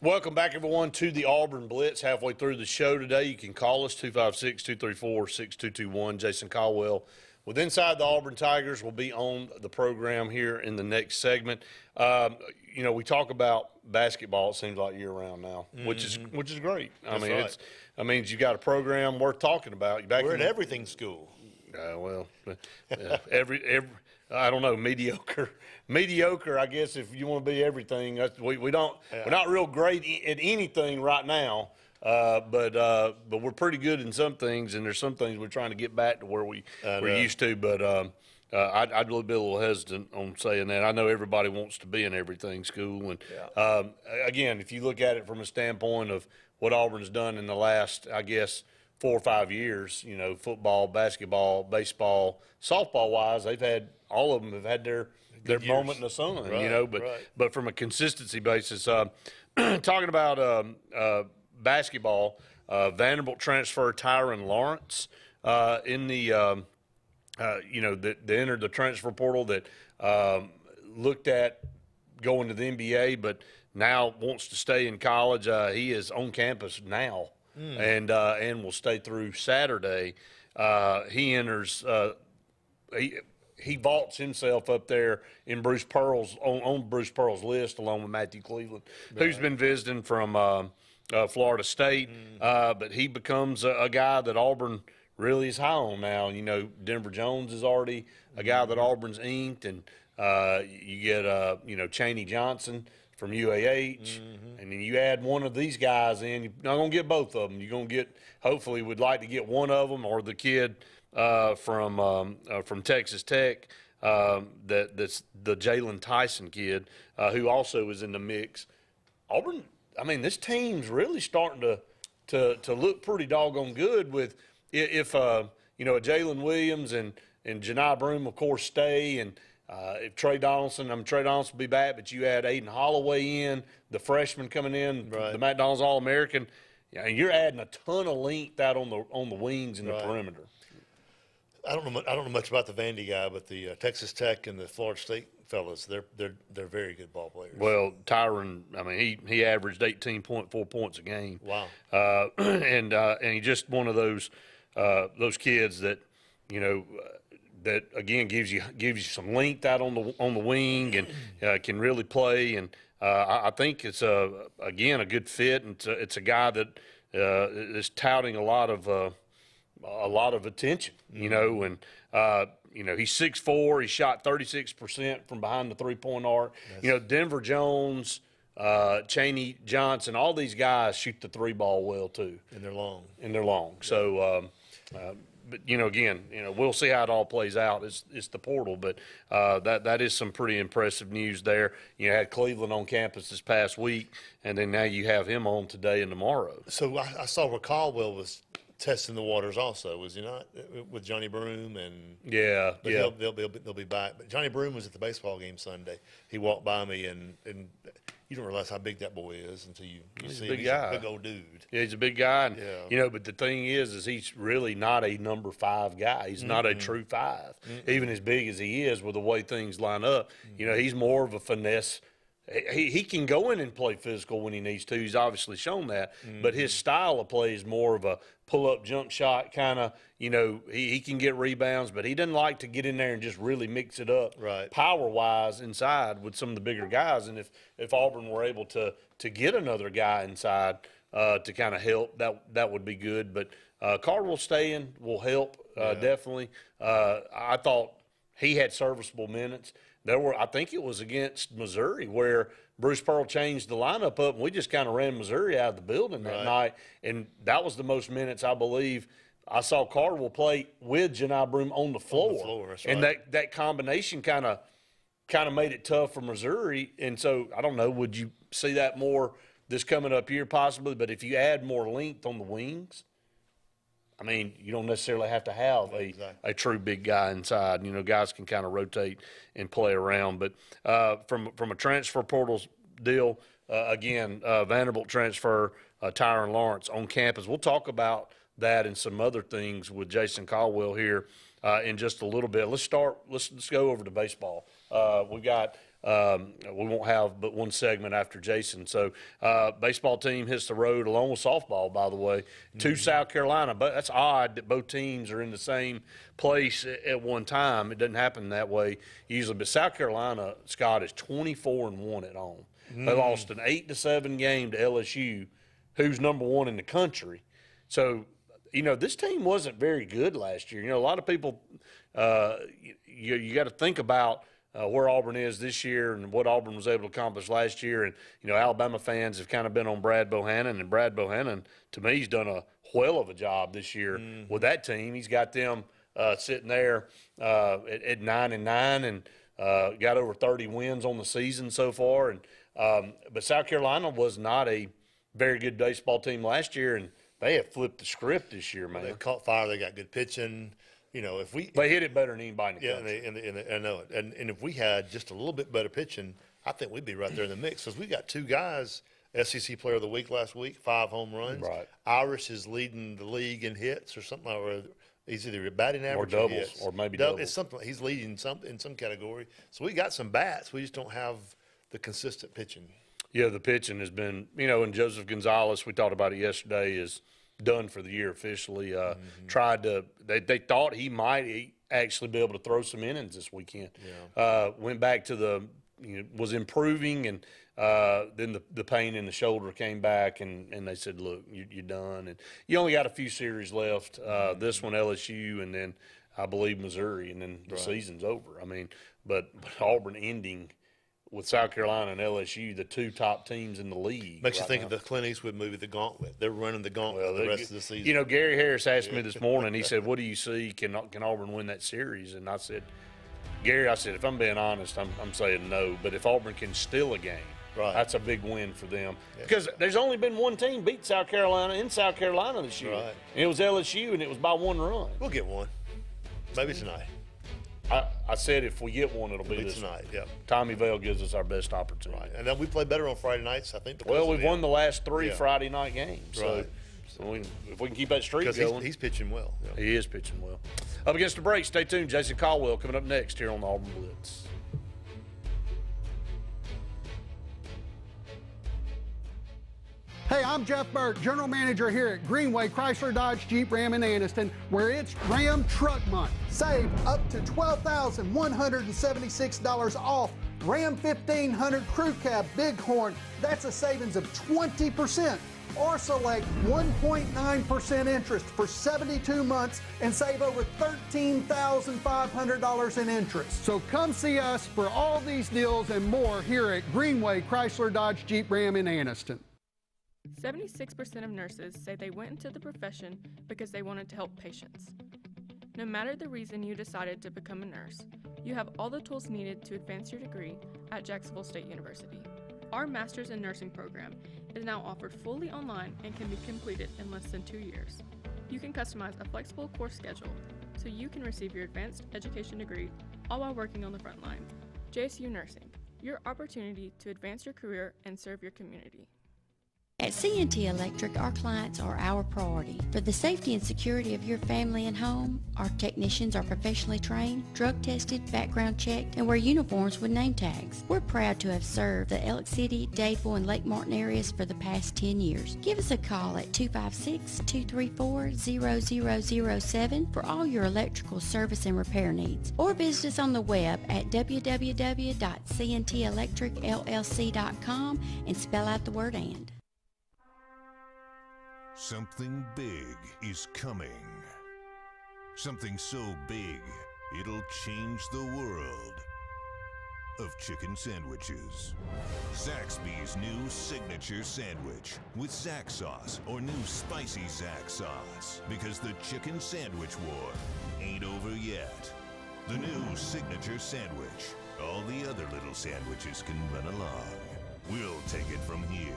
Speaker 2: Welcome back, everyone, to the Auburn Blitz. Halfway through the show today, you can call us, 256-234-6221. Jason Caldwell with Inside the Auburn Tigers will be on the program here in the next segment. You know, we talk about basketball, it seems like year-round now, which is great.
Speaker 3: That's
Speaker 2: I mean,
Speaker 3: right.
Speaker 2: I mean, you got a program worth talking about.
Speaker 3: We're at everything school.
Speaker 2: I don't know, mediocre, I guess, if you want to be everything. We're not real great at anything right now, but we're pretty good in some things, and there's some things we're trying to get back to where we're used to. But I'd be a little hesitant on saying that. I know everybody wants to be in everything school, and again, if you look at it from a standpoint of what Auburn's done in the last, I guess, 4 or 5 years, you know, football, basketball, baseball, softball-wise, all of them have had their moment in the sun, you know. But from a consistency basis, talking about basketball, Vanderbilt transfer Tyron Lawrence in the, you know, that entered the transfer portal that looked at going to the NBA, but now wants to stay in college. He is on campus now, and will stay through Saturday. He enters. He vaults himself up there in Bruce Pearl's on Bruce Pearl's list, along with Matthew Cleveland, who's been visiting from Florida State. But he becomes a guy that Auburn really is high on now. You know, Denver Jones is already a guy that Auburn's inked, and you get Chaney Johnson from UAH, and then you add one of these guys in. You're not gonna get both of them. You're gonna get, hopefully, would like to get one of them, or the kid from Texas Tech, that's the Jalen Tyson kid, who also is in the mix. Auburn, I mean, this team's really starting to look pretty doggone good with if a Jalen Williams and Janai Broome, of course, stay, and if Trey Donaldson will be back, but you add Aiden Holloway in, the freshman coming in, the McDonald's All-American, and you're adding a ton of length out on the wings and the perimeter.
Speaker 3: I don't know much about the Vandy guy, but the Texas Tech and the Florida State fellas, they're very good ball players.
Speaker 2: Well, Tyron, I mean, he averaged 18.4 points a game.
Speaker 3: Wow.
Speaker 2: And he's just one of those kids that, that again gives you some length out on the wing, and can really play. And I think it's again a good fit, and it's a guy that is touting a lot of attention, and he's 6'4", he shot 36% from behind the three-point arc. Denver Jones, Chaney Johnson, all these guys shoot the three ball well too.
Speaker 3: And they're long.
Speaker 2: So, but again, we'll see how it all plays out. It's the portal, but that is some pretty impressive news there. You had Cleveland on campus this past week, and then now you have him on today and tomorrow.
Speaker 3: So I saw where Caldwell was testing the waters also, was he not, with Johnny Broome? And
Speaker 2: yeah.
Speaker 3: They'll be back. But Johnny Broome was at the baseball game Sunday. He walked by me, and you don't realize how big that boy is until you see him. He's a big old dude.
Speaker 2: Yeah, he's a big guy. And, but the thing is he's really not a number 5 guy. He's not a true 5. Even as big as he is, with the way things line up, he's more of a finesse. He can go in and play physical when he needs to. He's obviously shown that. But his style of play is more of a pull-up jump shot kind of, he can get rebounds, but he doesn't like to get in there and just really mix it up power-wise inside with some of the bigger guys. And if Auburn were able to get another guy inside to kind of help, that would be good. But Cardwell staying will help, definitely. I thought he had serviceable minutes. I think it was against Missouri where Bruce Pearl changed the lineup up, and we just kind of ran Missouri out of the building that night. And that was the most minutes, I believe, I saw Cardwell play with Janai Broome on the floor.
Speaker 3: That's
Speaker 2: and that combination kind of made it tough for Missouri. And so, I don't know, would you see that more this coming up here possibly? But if you add more length on the wings, I mean, you don't necessarily have to have a true big guy inside. Guys can kind of rotate and play around. But from a transfer portals deal, again, Vanderbilt transfer, Tyron Lawrence on campus. We'll talk about that and some other things with Jason Caldwell here in just a little bit. Let's go over to baseball. We've got we won't have but one segment after Jason. So baseball team hits the road along with softball, by the way, to South Carolina. But that's odd that both teams are in the same place at one time. It doesn't happen that way usually. But South Carolina, Scott, is 24-1 at home. They lost an 8-7 game to LSU, who's number 1 in the country. So, this team wasn't very good last year. A lot of people, you got to think about where Auburn is this year and what Auburn was able to accomplish last year. And, Alabama fans have kind of been on Brad Bohannon, and Brad Bohannon, to me, he's done a whale of a job this year with that team. He's got them sitting there at 9-9 and got over 30 wins on the season so far. And but South Carolina was not a very good baseball team last year, and they have flipped the script this year, man.
Speaker 3: They caught fire. They got good pitching. If
Speaker 2: they hit it better than anybody in the country.
Speaker 3: And I know it. And if we had just a little bit better pitching, I think we'd be right there in the mix, because we got two guys SEC Player of the Week last week, 5 home runs.
Speaker 2: Right.
Speaker 3: Irish is leading the league in hits or something, or he's either batting average
Speaker 2: Or doubles,
Speaker 3: hits.
Speaker 2: or maybe doubles.
Speaker 3: It's something. He's leading in some category. So we got some bats. We just don't have the consistent pitching.
Speaker 2: Yeah, the pitching has been, and Joseph Gonzalez, we talked about it yesterday, is done for the year officially. Tried to, they thought he might actually be able to throw some innings this weekend. Went back to was improving, and then the pain in the shoulder came back, and they said, look, you're done. And you only got a few series left. This one, LSU, and then I believe Missouri, and then the season's over. I mean, but Auburn ending with South Carolina and LSU, the 2 top teams in the league.
Speaker 3: Makes you think of the Clint Eastwood movie, The Gauntlet. They're running the gauntlet the rest of the season.
Speaker 2: Gary Harris asked me this morning, he said, what do you see? Can Auburn win that series? And I said, Gary, if I'm being honest, I'm saying no. But if Auburn can steal a game, that's a big win for them. Because there's only been one team beat South Carolina in South Carolina this year.
Speaker 3: Right.
Speaker 2: And it was LSU, and it was by 1 run.
Speaker 3: We'll get one. Maybe tonight.
Speaker 2: I said if we get one, it'll be this
Speaker 3: tonight. Yep.
Speaker 2: Tommy Vale gives us our best opportunity.
Speaker 3: Right. And then we play better on Friday nights, I think.
Speaker 2: Well, we've won the last 3 Friday night games. So if we can keep that streak going.
Speaker 3: He's pitching well. Yeah.
Speaker 2: He is pitching well. Up against the break, stay tuned. Jason Caldwell coming up next here on the Auburn Blitz.
Speaker 1: Hey, I'm Jeff Burke, General Manager here at Greenway Chrysler Dodge Jeep Ram in Anniston, where it's Ram Truck Month. Save up to $12,176 off Ram 1500 Crew Cab Bighorn. That's a savings of 20%. Or select 1.9% interest for 72 months and save over $13,500 in interest. So come see us for all these deals and more here at Greenway Chrysler Dodge Jeep Ram in Anniston.
Speaker 22: 76% of nurses say they went into the profession because they wanted to help patients. No matter the reason you decided to become a nurse, you have all the tools needed to advance your degree at Jacksonville State University. Our Master's in Nursing program is now offered fully online and can be completed in less than 2 years. You can customize a flexible course schedule so you can receive your advanced education degree all while working on the front line. JSU Nursing, your opportunity to advance your career and serve your community.
Speaker 23: At CNT Electric, our clients are our priority. For the safety and security of your family and home, our technicians are professionally trained, drug tested, background checked, and wear uniforms with name tags. We're proud to have served the Elk City, Dadeville, and Lake Martin areas for the past 10 years. Give us a call at 256-234-0007 for all your electrical service and repair needs, or visit us on the web at www.cntelectricllc.com and spell out the word "and."
Speaker 24: Something big is coming. Something so big, it'll change the world of chicken sandwiches. Zaxby's new signature sandwich with Zax sauce or new spicy Zax sauce. Because the chicken sandwich war ain't over yet. The new signature sandwich. All the other little sandwiches can run along. We'll take it from here.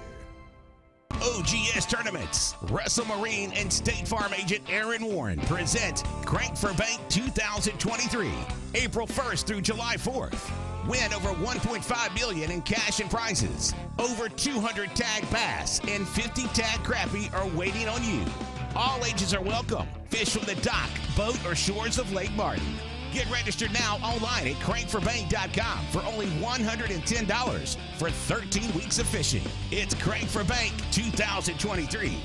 Speaker 6: OGS Tournaments. Russell Marine and State Farm agent Aaron Warren present Crank for Bank 2023, April 1st through July 4th. Win over $1.5 million in cash and prizes. Over 200 tag bass and 50 tag crappie are waiting on you. All ages are welcome. Fish from the dock, boat, or shores of Lake Martin. Get registered now online at crankforbank.com for only $110 for 13 weeks of fishing. It's Crank for Bank 2023.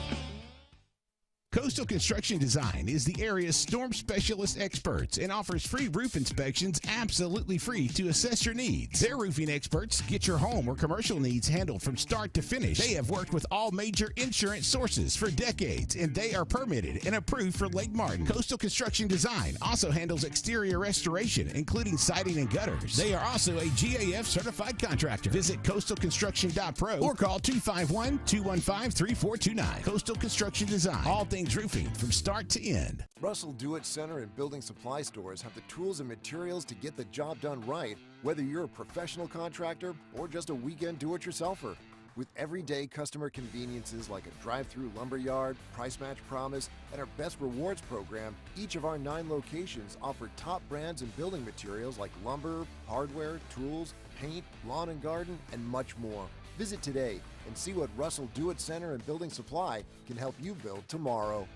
Speaker 6: Coastal Construction Design is the area's storm specialist experts and offers free roof inspections absolutely free to assess your needs. Their roofing experts get your home or commercial needs handled from start to finish. They have worked with all major insurance sources for decades, and they are permitted and approved for Lake Martin. Coastal Construction Design also handles exterior restoration, including siding and gutters. They are also a GAF certified contractor. Visit coastalconstruction.pro or call 251-215-3429. Coastal Construction Design. All things roofing from start to end.
Speaker 10: Russell Do-It Center and building supply stores have the tools and materials to get the job done right, whether you're a professional contractor or just a weekend do-it-yourselfer. With everyday customer conveniences like a drive-through lumberyard, price match promise, and our Best Rewards program, each of our 9 locations offer top brands and building materials like lumber, hardware, tools, paint, lawn and garden, and much more. Visit today and see what Russell Do-It Center and Building Supply can help you build tomorrow.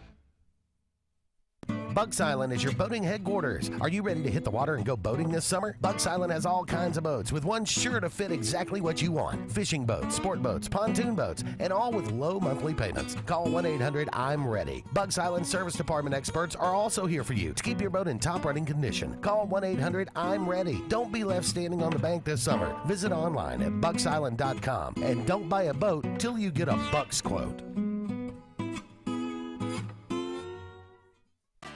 Speaker 18: Bugs Island is your boating headquarters. Are you ready to hit the water and go boating this summer? Bugs Island has all kinds of boats, with one sure to fit exactly what you want. Fishing boats, sport boats, pontoon boats, and all with low monthly payments. Call 1-800-I'm-READY. Bugs Island Service Department experts are also here for you to keep your boat in top running condition. Call 1-800-I'm-READY. Don't be left standing on the bank this summer. Visit online at bugsisland.com and don't buy a boat till you get a Bucks quote.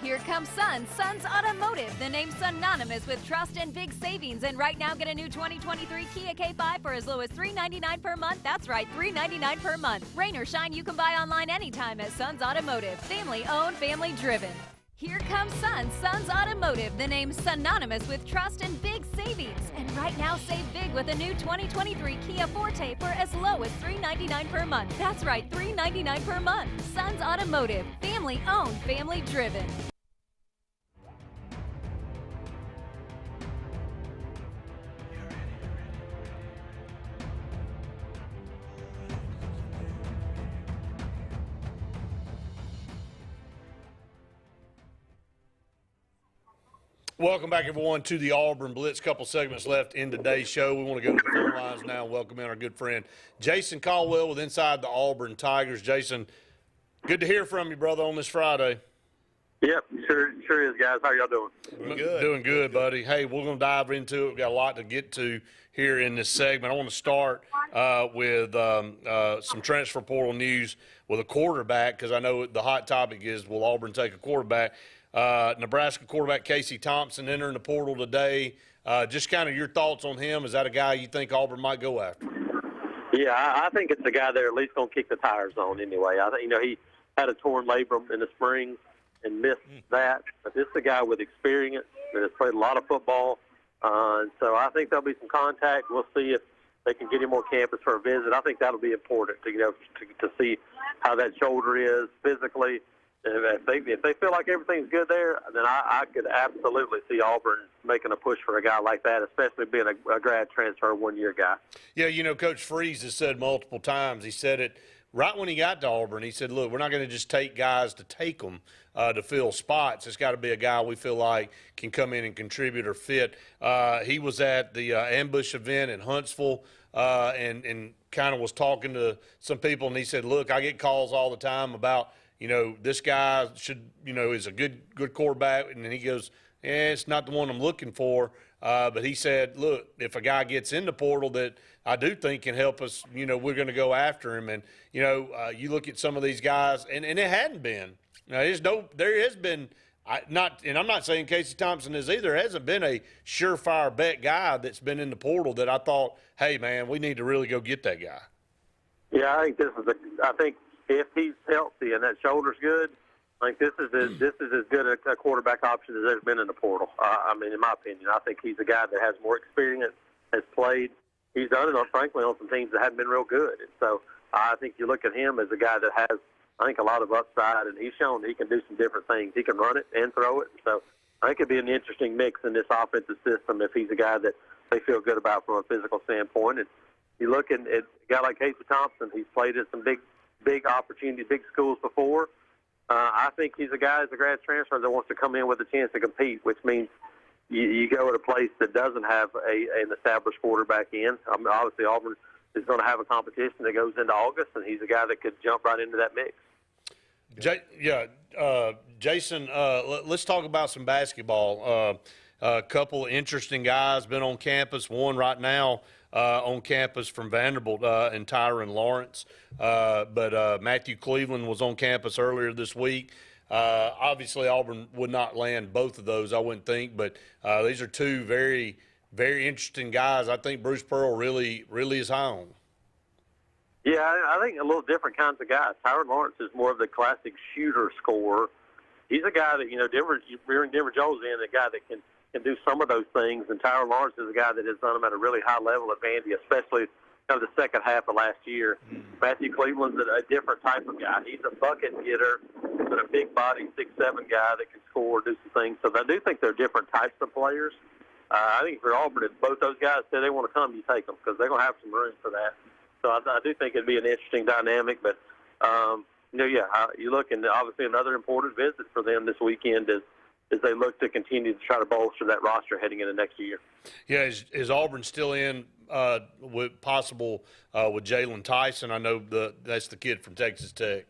Speaker 4: Here comes Sun's Automotive, the name synonymous with trust and big savings. And right now, get a new 2023 Kia K5 for as low as $399 per month. That's right, $399 per month. Rain or shine, you can buy online anytime at Sun's Automotive. Family owned, family driven. Here comes Sun's Automotive, the name synonymous with trust and big savings. And right now, save big with a new 2023 Kia Forte for as low as $399 per month. That's right, $399 per month. Sun's Automotive, family owned, family driven.
Speaker 2: Welcome back, everyone, to the Auburn Blitz. Couple segments left in today's show. We want to go to the phone lines now and welcome in our good friend Jason Caldwell with Inside the Auburn Tigers. Jason, good to hear from you, brother, on this Friday.
Speaker 5: Yep, sure is, guys. How y'all doing?
Speaker 2: Doing good, buddy. Hey, we're going to dive into it. We've got a lot to get to here in this segment. I want to start with some transfer portal news with a quarterback, because I know the hot topic is, will Auburn take a quarterback? Nebraska quarterback Casey Thompson entering the portal today. Just kind of your thoughts on him. Is that a guy you think Auburn might go after?
Speaker 5: Yeah, I think it's a guy they're at least going to kick the tires on anyway. I think, he had a torn labrum in the spring and missed that. But this is a guy with experience that has played a lot of football. And so I think there'll be some contact. We'll see if they can get him on campus for a visit. I think that'll be important to see how that shoulder is physically. If they feel like everything's good there, then I could absolutely see Auburn making a push for a guy like that, especially being a grad transfer one-year guy.
Speaker 2: Yeah, Coach Freeze has said multiple times. He said it right when he got to Auburn. He said, look, we're not going to just take guys to take them to fill spots. It's got to be a guy we feel like can come in and contribute or fit. He was at the ambush event in Huntsville and kind of was talking to some people, and he said, look, I get calls all the time about – this guy should, is a good quarterback. And then he goes, it's not the one I'm looking for. But he said, look, if a guy gets in the portal that I do think can help us, we're going to go after him. And, you look at some of these guys, and it hadn't been. There has been, and I'm not saying Casey Thompson is either, there hasn't been a surefire bet guy that's been in the portal that I thought, hey, man, we need to really go get that guy.
Speaker 5: Yeah, I think if he's healthy and that shoulder's good, I think this is as good a quarterback option as there's been in the portal. In my opinion, I think he's a guy that has more experience, has played. He's done it, frankly, on some teams that haven't been real good. And so I think you look at him as a guy that has, I think, a lot of upside, and he's shown he can do some different things. He can run it and throw it. So I think it'd be an interesting mix in this offensive system if he's a guy that they feel good about from a physical standpoint. And you look at a guy like Casey Thompson, he's played at some big opportunities, big schools before. I think he's a guy as a grad transfer that wants to come in with a chance to compete, which means you go to a place that doesn't have an established quarterback in. Obviously, Auburn is going to have a competition that goes into August, and he's a guy that could jump right into that mix.
Speaker 2: Jason, let's talk about some basketball. A couple of interesting guys been on campus. One right now on campus from Vanderbilt and Tyron Lawrence. But Matthew Cleveland was on campus earlier this week. Obviously, Auburn would not land both of those, I wouldn't think. But these are two very, very interesting guys. I think Bruce Pearl really is high on.
Speaker 5: Yeah, I think a little different kinds of guys. Tyron Lawrence is more of the classic shooter scorer. He's a guy that, Denver Jones in, a guy that can do some of those things. And Tyron Lawrence is a guy that has done them at a really high level at Vandy, especially kind of the second half of last year. Matthew Cleveland's a different type of guy. He's a bucket getter, but a big body 6'7" guy that can score, do some things. So I do think they're different types of players. I think for Auburn, if both those guys say they want to come, you take them because they're going to have some room for that. So I do think it'd be an interesting dynamic. But, you look, and obviously another important visit for them this weekend is they look to continue to try to bolster that roster heading into next year.
Speaker 2: Yeah, is Auburn still in with possible with Jalen Tyson? I know that's the kid from Texas Tech.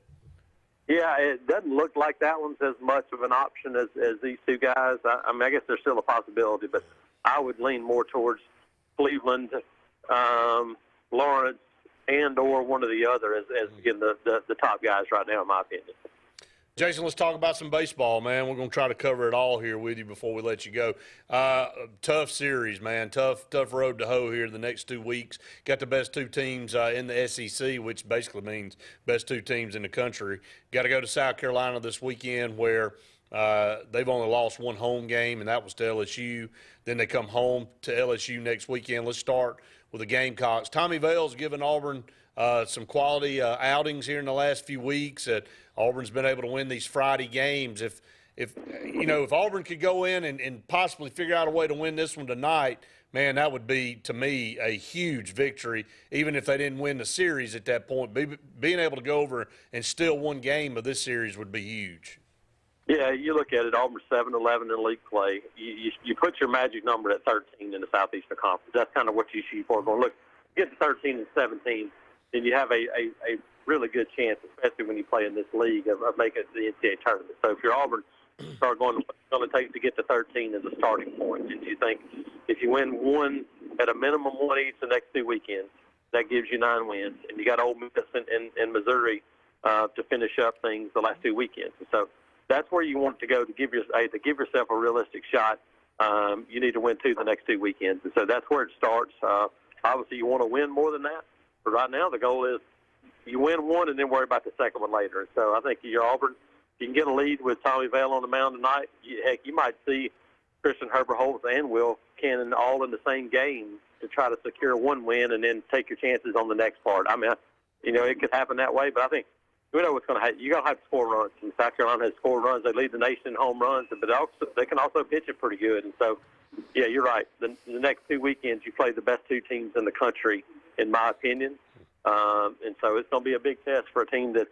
Speaker 5: Yeah, it doesn't look like that one's as much of an option as these two guys. I guess there's still a possibility, but I would lean more towards Cleveland, Lawrence, and or one or the other as again, the top guys right now, in my opinion.
Speaker 2: Jason, let's talk about some baseball, man. We're going to try to cover it all here with you before we let you go. Tough series, man. Tough road to hoe here the next 2 weeks. Got the best two teams in the SEC, which basically means best two teams in the country. Got to go to South Carolina this weekend where they've only lost one home game, and that was to LSU. Then they come home to LSU next weekend. Let's start with the Gamecocks. Tommy Vale's given Auburn some quality outings here in the last few weeks. Auburn's been able to win these Friday games. If Auburn could go in and possibly figure out a way to win this one tonight, man, that would be, to me, a huge victory, even if they didn't win the series at that point. Being able to go over and steal one game of this series would be huge.
Speaker 5: Yeah, you look at it, Auburn's 7-11 in league play. You put your magic number at 13 in the Southeastern Conference. That's kind of what you shoot for. Going, look, get to 13 and 17, then you have a really good chance, especially when you play in this league, of making it to the NCAA tournament. So if you're Auburn, start going to take to get to 13 as a starting point. And you think if you win one, at a minimum one each the next 2 weekends, that gives you 9 wins. And you got Ole Miss and Missouri to finish up things the last 2 weekends. And so that's where you want to go to give yourself a realistic shot. You need to win 2 the next 2 weekends. And so that's where it starts. Obviously, you want to win more than that. But right now, the goal is you win one and then worry about the second one later. And so I think you're Auburn. You can get a lead with Tommy Vale on the mound tonight. You might see Christian Herbert-Holtz and Will Cannon all in the same game to try to secure one win and then take your chances on the next part. I mean, it could happen that way, but I think we know what's going to happen. You're going to have to score runs. And South Carolina has scored runs. They lead the nation in home runs, but they can also pitch it pretty good. And so, yeah, you're right. The next 2 weekends, you play the best 2 teams in the country, in my opinion. And so it's going to be a big test for a team that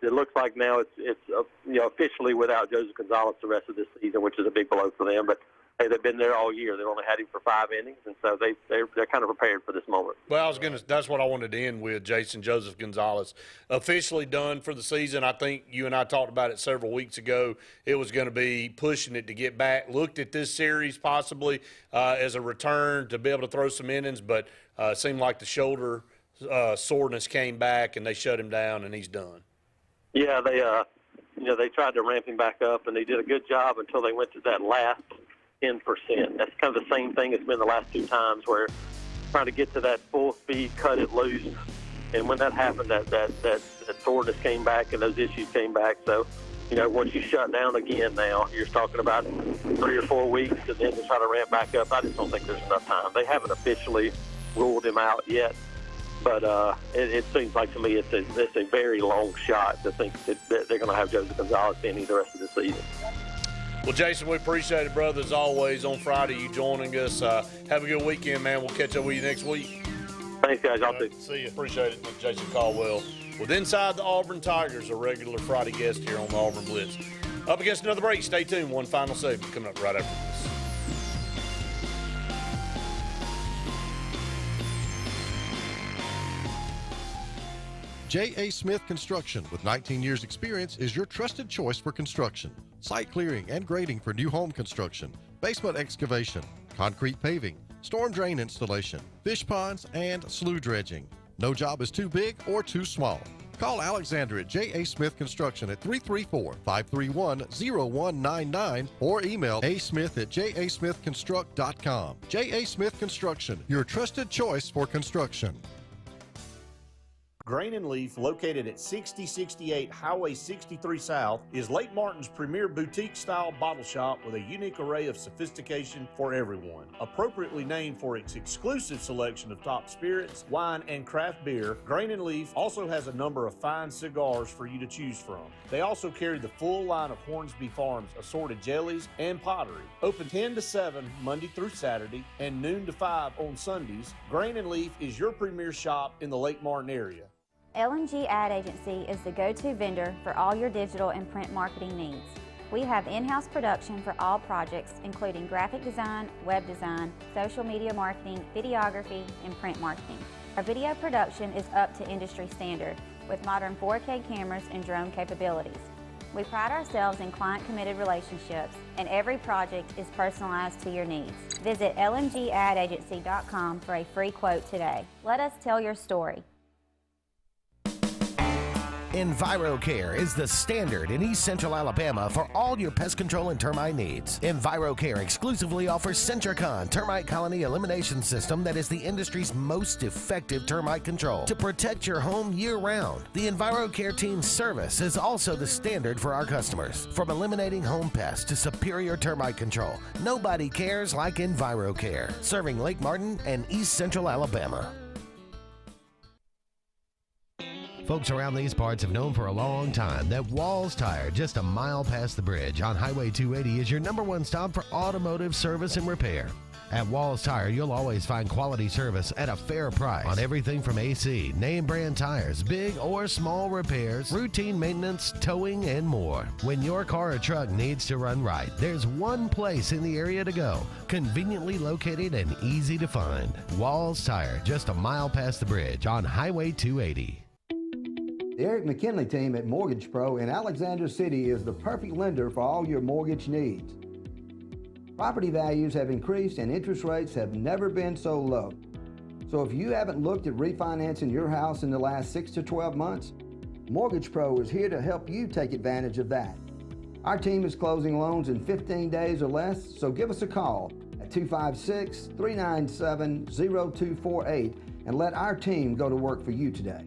Speaker 5: looks like now it's officially without Joseph Gonzalez the rest of this season, which is a big blow for them. But hey, they've been there all year. They've only had him for 5 innings, and so they're kind of prepared for this moment.
Speaker 2: Well, that's what I wanted to end with, Jason. Joseph Gonzalez officially done for the season. I think you and I talked about it several weeks ago. It was going to be pushing it to get back. Looked at this series possibly as a return to be able to throw some innings, but it seemed like the shoulder soreness came back and they shut him down, and he's done.
Speaker 5: Yeah, they tried to ramp him back up, and they did a good job until they went to that last 10%. That's kind of the same thing it's been the last 2 times, where trying to get to that full speed, cut it loose, and when that happened, that soreness came back and those issues came back. So, once you shut down again now, you're talking about 3 or 4 weeks, and then to try to ramp back up. I just don't think there's enough time. They haven't officially ruled him out yet. But it seems like to me it's a very long shot to think that they're going to have Joseph Gonzalez in the rest of the season.
Speaker 2: Well, Jason, we appreciate it, brother, as always. On Friday, you joining us. Have a good weekend, man. We'll catch up with you next week.
Speaker 5: Thanks, guys. Y'all too.
Speaker 2: See you. Appreciate it. Jason Caldwell with Inside the Auburn Tigers, a regular Friday guest here on the Auburn Blitz. Up against another break. Stay tuned. One final segment coming up right after this.
Speaker 8: J.A. Smith Construction, with 19 years experience, is your trusted choice for construction. Site clearing and grading for new home construction, basement excavation, concrete paving, storm drain installation, fish ponds, and slough dredging. No job is too big or too small. Call Alexander at J.A. Smith Construction at 334-531-0199 or email asmith@jasmithconstruct.com. J.A. Smith Construction, your trusted choice for construction.
Speaker 7: Grain and Leaf, located at 6068 Highway 63 South, is Lake Martin's premier boutique-style bottle shop with a unique array of sophistication for everyone. Appropriately named for its exclusive selection of top spirits, wine, and craft beer, Grain and Leaf also has a number of fine cigars for you to choose from. They also carry the full line of Hornsby Farms assorted jellies and pottery. Open 10 to 7 Monday through Saturday and noon to 5 on Sundays, Grain and Leaf is your premier shop in the Lake Martin area.
Speaker 9: LMG Ad Agency is the go-to vendor for all your digital and print marketing needs. We have in-house production for all projects, including graphic design, web design, social media marketing, videography, and print marketing. Our video production is up to industry standard with modern 4K cameras and drone capabilities. We pride ourselves in client-committed relationships, and every project is personalized to your needs. Visit lmgadagency.com for a free quote today. Let us tell your story.
Speaker 18: EnviroCare is the standard in East Central Alabama for all your pest control and termite needs. EnviroCare exclusively offers Centricon termite colony elimination system that is the industry's most effective termite control to protect your home year-round. The EnviroCare team's service is also the standard for our customers. From eliminating home pests to superior termite control, nobody cares like EnviroCare, serving Lake Martin and East Central Alabama. Folks around these parts have known for a long time that Walls Tire, just a mile past the bridge on Highway 280, is your #1 stop for automotive service and repair. At Walls Tire, you'll always find quality service at a fair price on everything from AC, name brand tires, big or small repairs, routine maintenance, towing, and more. When your car or truck needs to run right, there's one place in the area to go, conveniently located and easy to find. Walls Tire, just a mile past the bridge on Highway 280.
Speaker 19: The Eric McKinley team at Mortgage Pro in Alexander City is the perfect lender for all your mortgage needs. Property values have increased and interest rates have never been so low. So if you haven't looked at refinancing your house in the last 6 to 12 months, Mortgage Pro is here to help you take advantage of that. Our team is closing loans in 15 days or less, so give us a call at 256-397-0248 and let our team go to work for you today.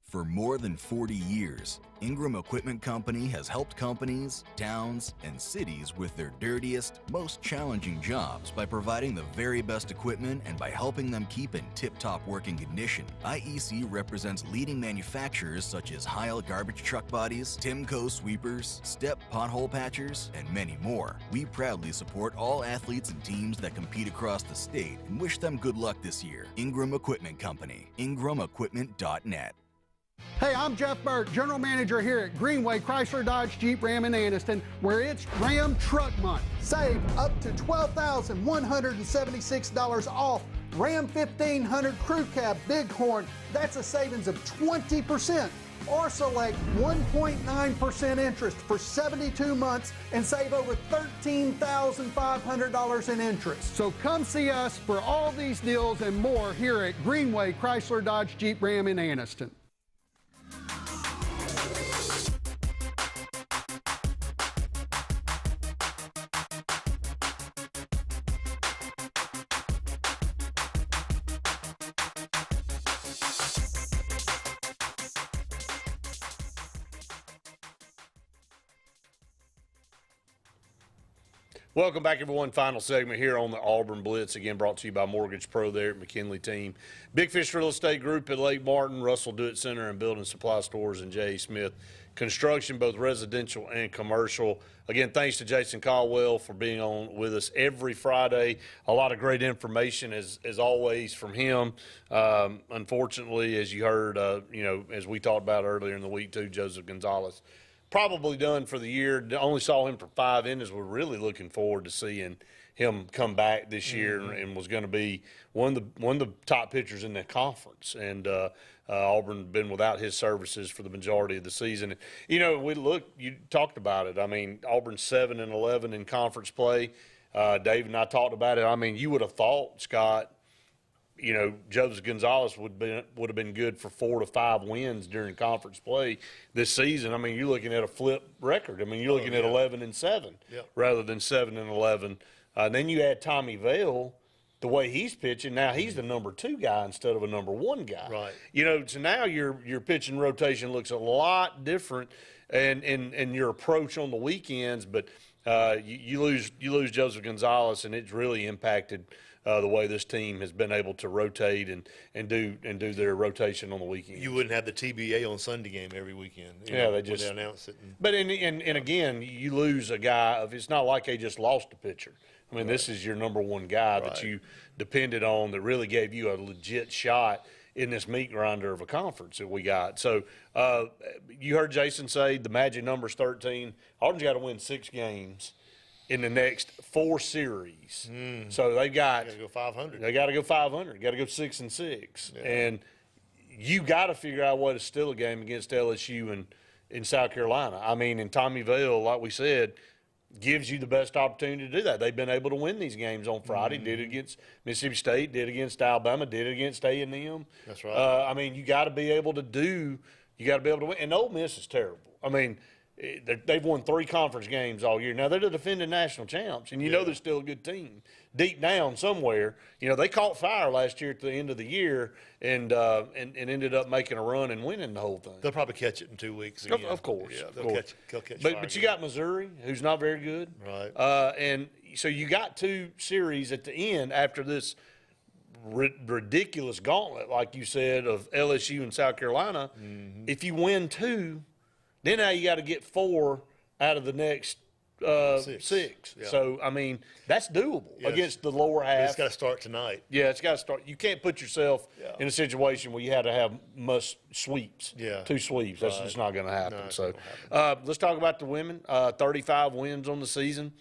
Speaker 11: For more than 40 years, Ingram Equipment Company has helped companies, towns, and cities with their dirtiest, most challenging jobs by providing the very best equipment and by helping them keep in tip-top working condition. IEC represents leading manufacturers such as Heil garbage truck bodies, Timco sweepers, Step pothole patchers, and many more. We proudly support all athletes and teams that compete across the state and wish them good luck this year. Ingram Equipment Company, ingramequipment.net.
Speaker 1: Hey, I'm Jeff Burt, General Manager here at Greenway Chrysler Dodge Jeep Ram in Anniston, where it's Ram Truck Month. Save up to $12,176 off Ram 1500 Crew Cab Bighorn. That's a savings of 20%. Or select 1.9% interest for 72 months and save over $13,500 in interest. So come see us for all these deals and more here at Greenway Chrysler Dodge Jeep Ram in Anniston.
Speaker 2: Welcome back, everyone. Final segment here on the Auburn Blitz. Again, brought to you by Mortgage Pro there at McKinley team. Big Fish Real Estate Group at Lake Martin, Russell Do-It Center and Building Supply Stores, and J.E. Smith Construction, both residential and commercial. Again, thanks to Jason Caldwell for being on with us every Friday. A lot of great information, as always, from him. Unfortunately, as you heard, as we talked about earlier in the week too, Joseph Gonzalez probably done for the year. Only saw him for 5 innings. We're really looking forward to seeing him come back this year, and was going to be one of the top pitchers in the conference. And Auburn been without his services for the majority of the season. You talked about it. I mean, Auburn's 7-11 in conference play. Dave and I talked about it. I mean, you would have thought, Scott, Joseph Gonzalez would have been good for 4 to 5 wins during conference play this season. I mean, you're looking at a flip record. I mean, you're looking at 11-7 rather than 7-11. Then you add Tommy Vale the way he's pitching, now he's the number 2 guy instead of a number 1 guy.
Speaker 3: Right.
Speaker 2: You know, so now your pitching rotation looks a lot different, and your approach on the weekends. But you lose Joseph Gonzalez, and it's really impacted the way this team has been able to rotate and do their rotation on the weekend.
Speaker 3: You wouldn't have the TBA on Sunday game every weekend.
Speaker 2: They just
Speaker 3: when they announce it.
Speaker 2: But and again, you lose a guy. It's not like they just lost a pitcher. I mean, this is your number 1 guy that you depended on that really gave you a legit shot in this meat grinder of a conference that we got. So you heard Jason say the magic number is 13. Auburn's got to win 6 games in the next 4 series. So they got
Speaker 3: to go 500.
Speaker 2: They got to go 500. Got to go 6-6. Yeah. And you got to figure out what is still a game against LSU and in South Carolina. I mean, in Tommyville, like we said, gives you the best opportunity to do that. They've been able to win these games on Friday. Did it against Mississippi State, did it against Alabama, did it against A&M.
Speaker 3: That's right.
Speaker 2: I mean, you got to be able to win. And Ole Miss is terrible. I mean, they've won 3 conference games all year. Now, they're the defending national champs, and you know they're still a good team. Deep down somewhere, they caught fire last year at the end of the year and ended up making a run and winning the whole thing.
Speaker 3: They'll probably catch it in 2 weeks again.
Speaker 2: Of course.
Speaker 3: Yeah,
Speaker 2: they'll
Speaker 3: catch
Speaker 2: But you got Missouri, who's not very good.
Speaker 3: Right.
Speaker 2: And so you got 2 series at the end after this ridiculous gauntlet, like you said, of LSU and South Carolina. If you win 2, then now you got to get 4 out of the next 6.
Speaker 3: Yeah.
Speaker 2: So, I mean, that's doable against the lower half.
Speaker 3: It's got to start tonight.
Speaker 2: Yeah, it's got to start. You can't put yourself in a situation where you had to have must sweeps, 2 sweeps. That's just not going to happen.
Speaker 3: No,
Speaker 2: so let's talk about the women. 35 wins on the season.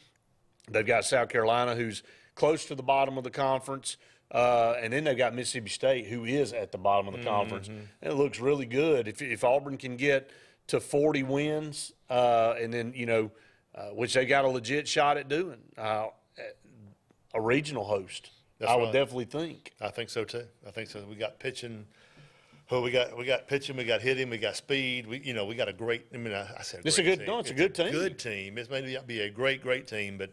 Speaker 2: They've got South Carolina, who's close to the bottom of the conference. And then they've got Mississippi State, who is at the bottom of the conference. And it looks really good. If Auburn can get to 40 wins, and then, which they got a legit shot at doing, a regional host.
Speaker 3: That's
Speaker 2: I would
Speaker 3: right.
Speaker 2: definitely think.
Speaker 3: I think so too. I think so. We got pitching. Oh, we got pitching. We got hitting. We got speed. We got a great. I mean, I said
Speaker 2: It's a good.
Speaker 3: team.
Speaker 2: No, it's a good team.
Speaker 3: Good team. It may not be a great team, but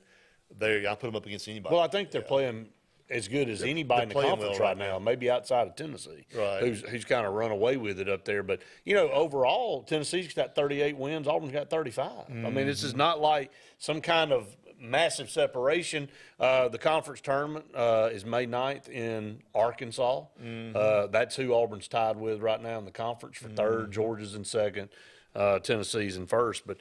Speaker 3: I'll put them up against anybody.
Speaker 2: Well, I think they're playing as good as anybody in the conference
Speaker 3: well
Speaker 2: right now, maybe outside of Tennessee,
Speaker 3: right?
Speaker 2: Who's kind of run away with it up there. But overall, Tennessee's got 38 wins. Auburn's got 35. I mean, this is not like some kind of massive separation. The conference tournament is May 9th in Arkansas. That's who Auburn's tied with right now in the conference for 3rd. Georgia's in 2nd. Tennessee's in 1st. But,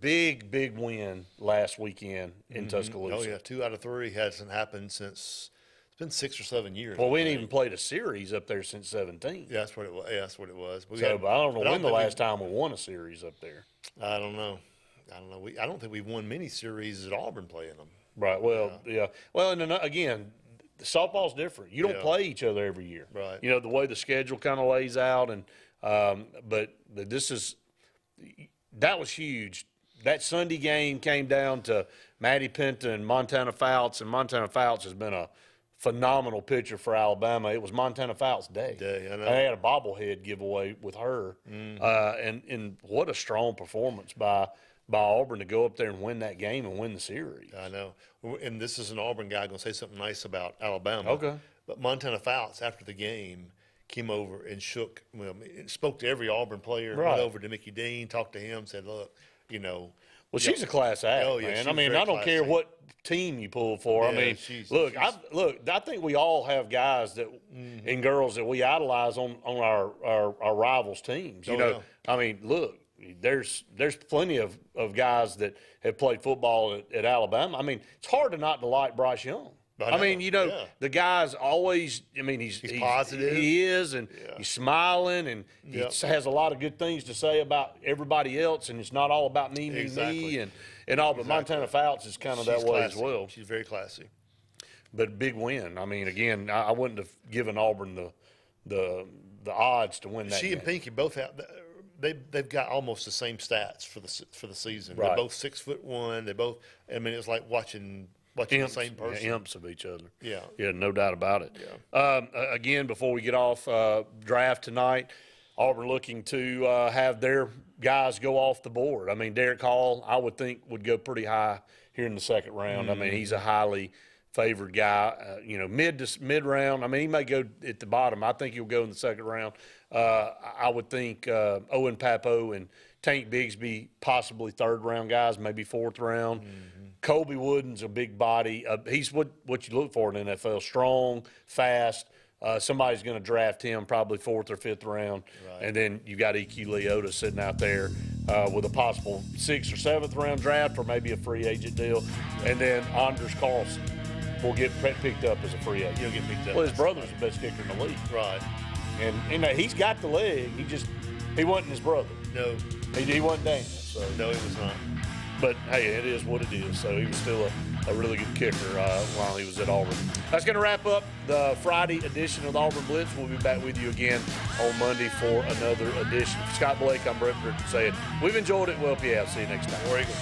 Speaker 2: big win last weekend in Tuscaloosa.
Speaker 3: Oh, yeah. 2 out of 3 hasn't happened since it's been 6 or 7 years.
Speaker 2: Well, we ain't even played a series up there since 17.
Speaker 3: Yeah, that's what it was. Yeah, that's what it was.
Speaker 2: But I don't know when the last time we won a series up there.
Speaker 3: I don't know. I don't think we've won many series at Auburn playing them.
Speaker 2: Right. Well, yeah. Well, and again, the softball's different. You don't play each other every year.
Speaker 3: Right.
Speaker 2: The way the schedule kind of lays out, and but that was huge. That Sunday game came down to Maddie Penta and Montana Fouts, and Montana Fouts has been a phenomenal pitcher for Alabama. It was Montana Fouts' day.
Speaker 3: I know.
Speaker 2: They had a bobblehead giveaway with her, and what a strong performance by Auburn to go up there and win that game and win the series.
Speaker 3: I know. And this is an Auburn guy going to say something nice about Alabama.
Speaker 2: Okay.
Speaker 3: But Montana Fouts, after the game, came over and spoke to every Auburn player,
Speaker 2: Right.
Speaker 3: went over to Mickey Dean, talked to him, said, look,
Speaker 2: Well, she's a class act, man. I mean, I don't care what team you pull for. I mean, I think we all have guys that and girls that we idolize on our rivals' teams. I mean, look, there's plenty of guys that have played football at Alabama. I mean, it's hard to not like Bryce Young. I mean, the guy's always, he's
Speaker 3: positive.
Speaker 2: He is, and he's smiling, and he has a lot of good things to say about everybody else, and it's not all about me, and all. But Montana Fouts is kind of that way as well.
Speaker 3: She's very classy.
Speaker 2: But big win. I mean, again, I wouldn't have given Auburn the odds to win that
Speaker 3: She
Speaker 2: game.
Speaker 3: and Pinky both have. They've got almost the same stats for the season.
Speaker 2: Right.
Speaker 3: They're both 6'1". They both. I mean, it's like watching the same person.
Speaker 2: Imps of each other.
Speaker 3: Yeah.
Speaker 2: Yeah, no doubt about it.
Speaker 3: Yeah.
Speaker 2: Again, before we get off draft tonight, Auburn looking to have their guys go off the board. I mean, Derek Hall, I would think, would go pretty high here in the second round. I mean, he's a highly favored guy, mid round. I mean, he may go at the bottom. I think he'll go in the second round. I would think Owen Papo and Tank Bigsby possibly third round guys, maybe fourth round. Colby Wooden's a big body. He's what you look for in the NFL: strong, fast. Somebody's going to draft him probably fourth or fifth round, and then you got E.Q. Leota sitting out there with a possible sixth or seventh round draft, or maybe a free agent deal, and then Anders Carlson will get picked up as a free agent.
Speaker 3: He'll get picked up.
Speaker 2: Well, his brother's the best kicker in the league,
Speaker 3: right?
Speaker 2: And he's got the leg. He wasn't his brother.
Speaker 3: No,
Speaker 2: he wasn't Daniel. So
Speaker 3: no, he was not.
Speaker 2: But hey, it is what it is. So he was still a really good kicker while he was at Auburn. That's going to wrap up the Friday edition of the Auburn Blitz. We'll be back with you again on Monday for another edition. For Scott Blake, I'm Brett Britton saying we've enjoyed it. Well, yeah, see you next time.
Speaker 3: War Eagle.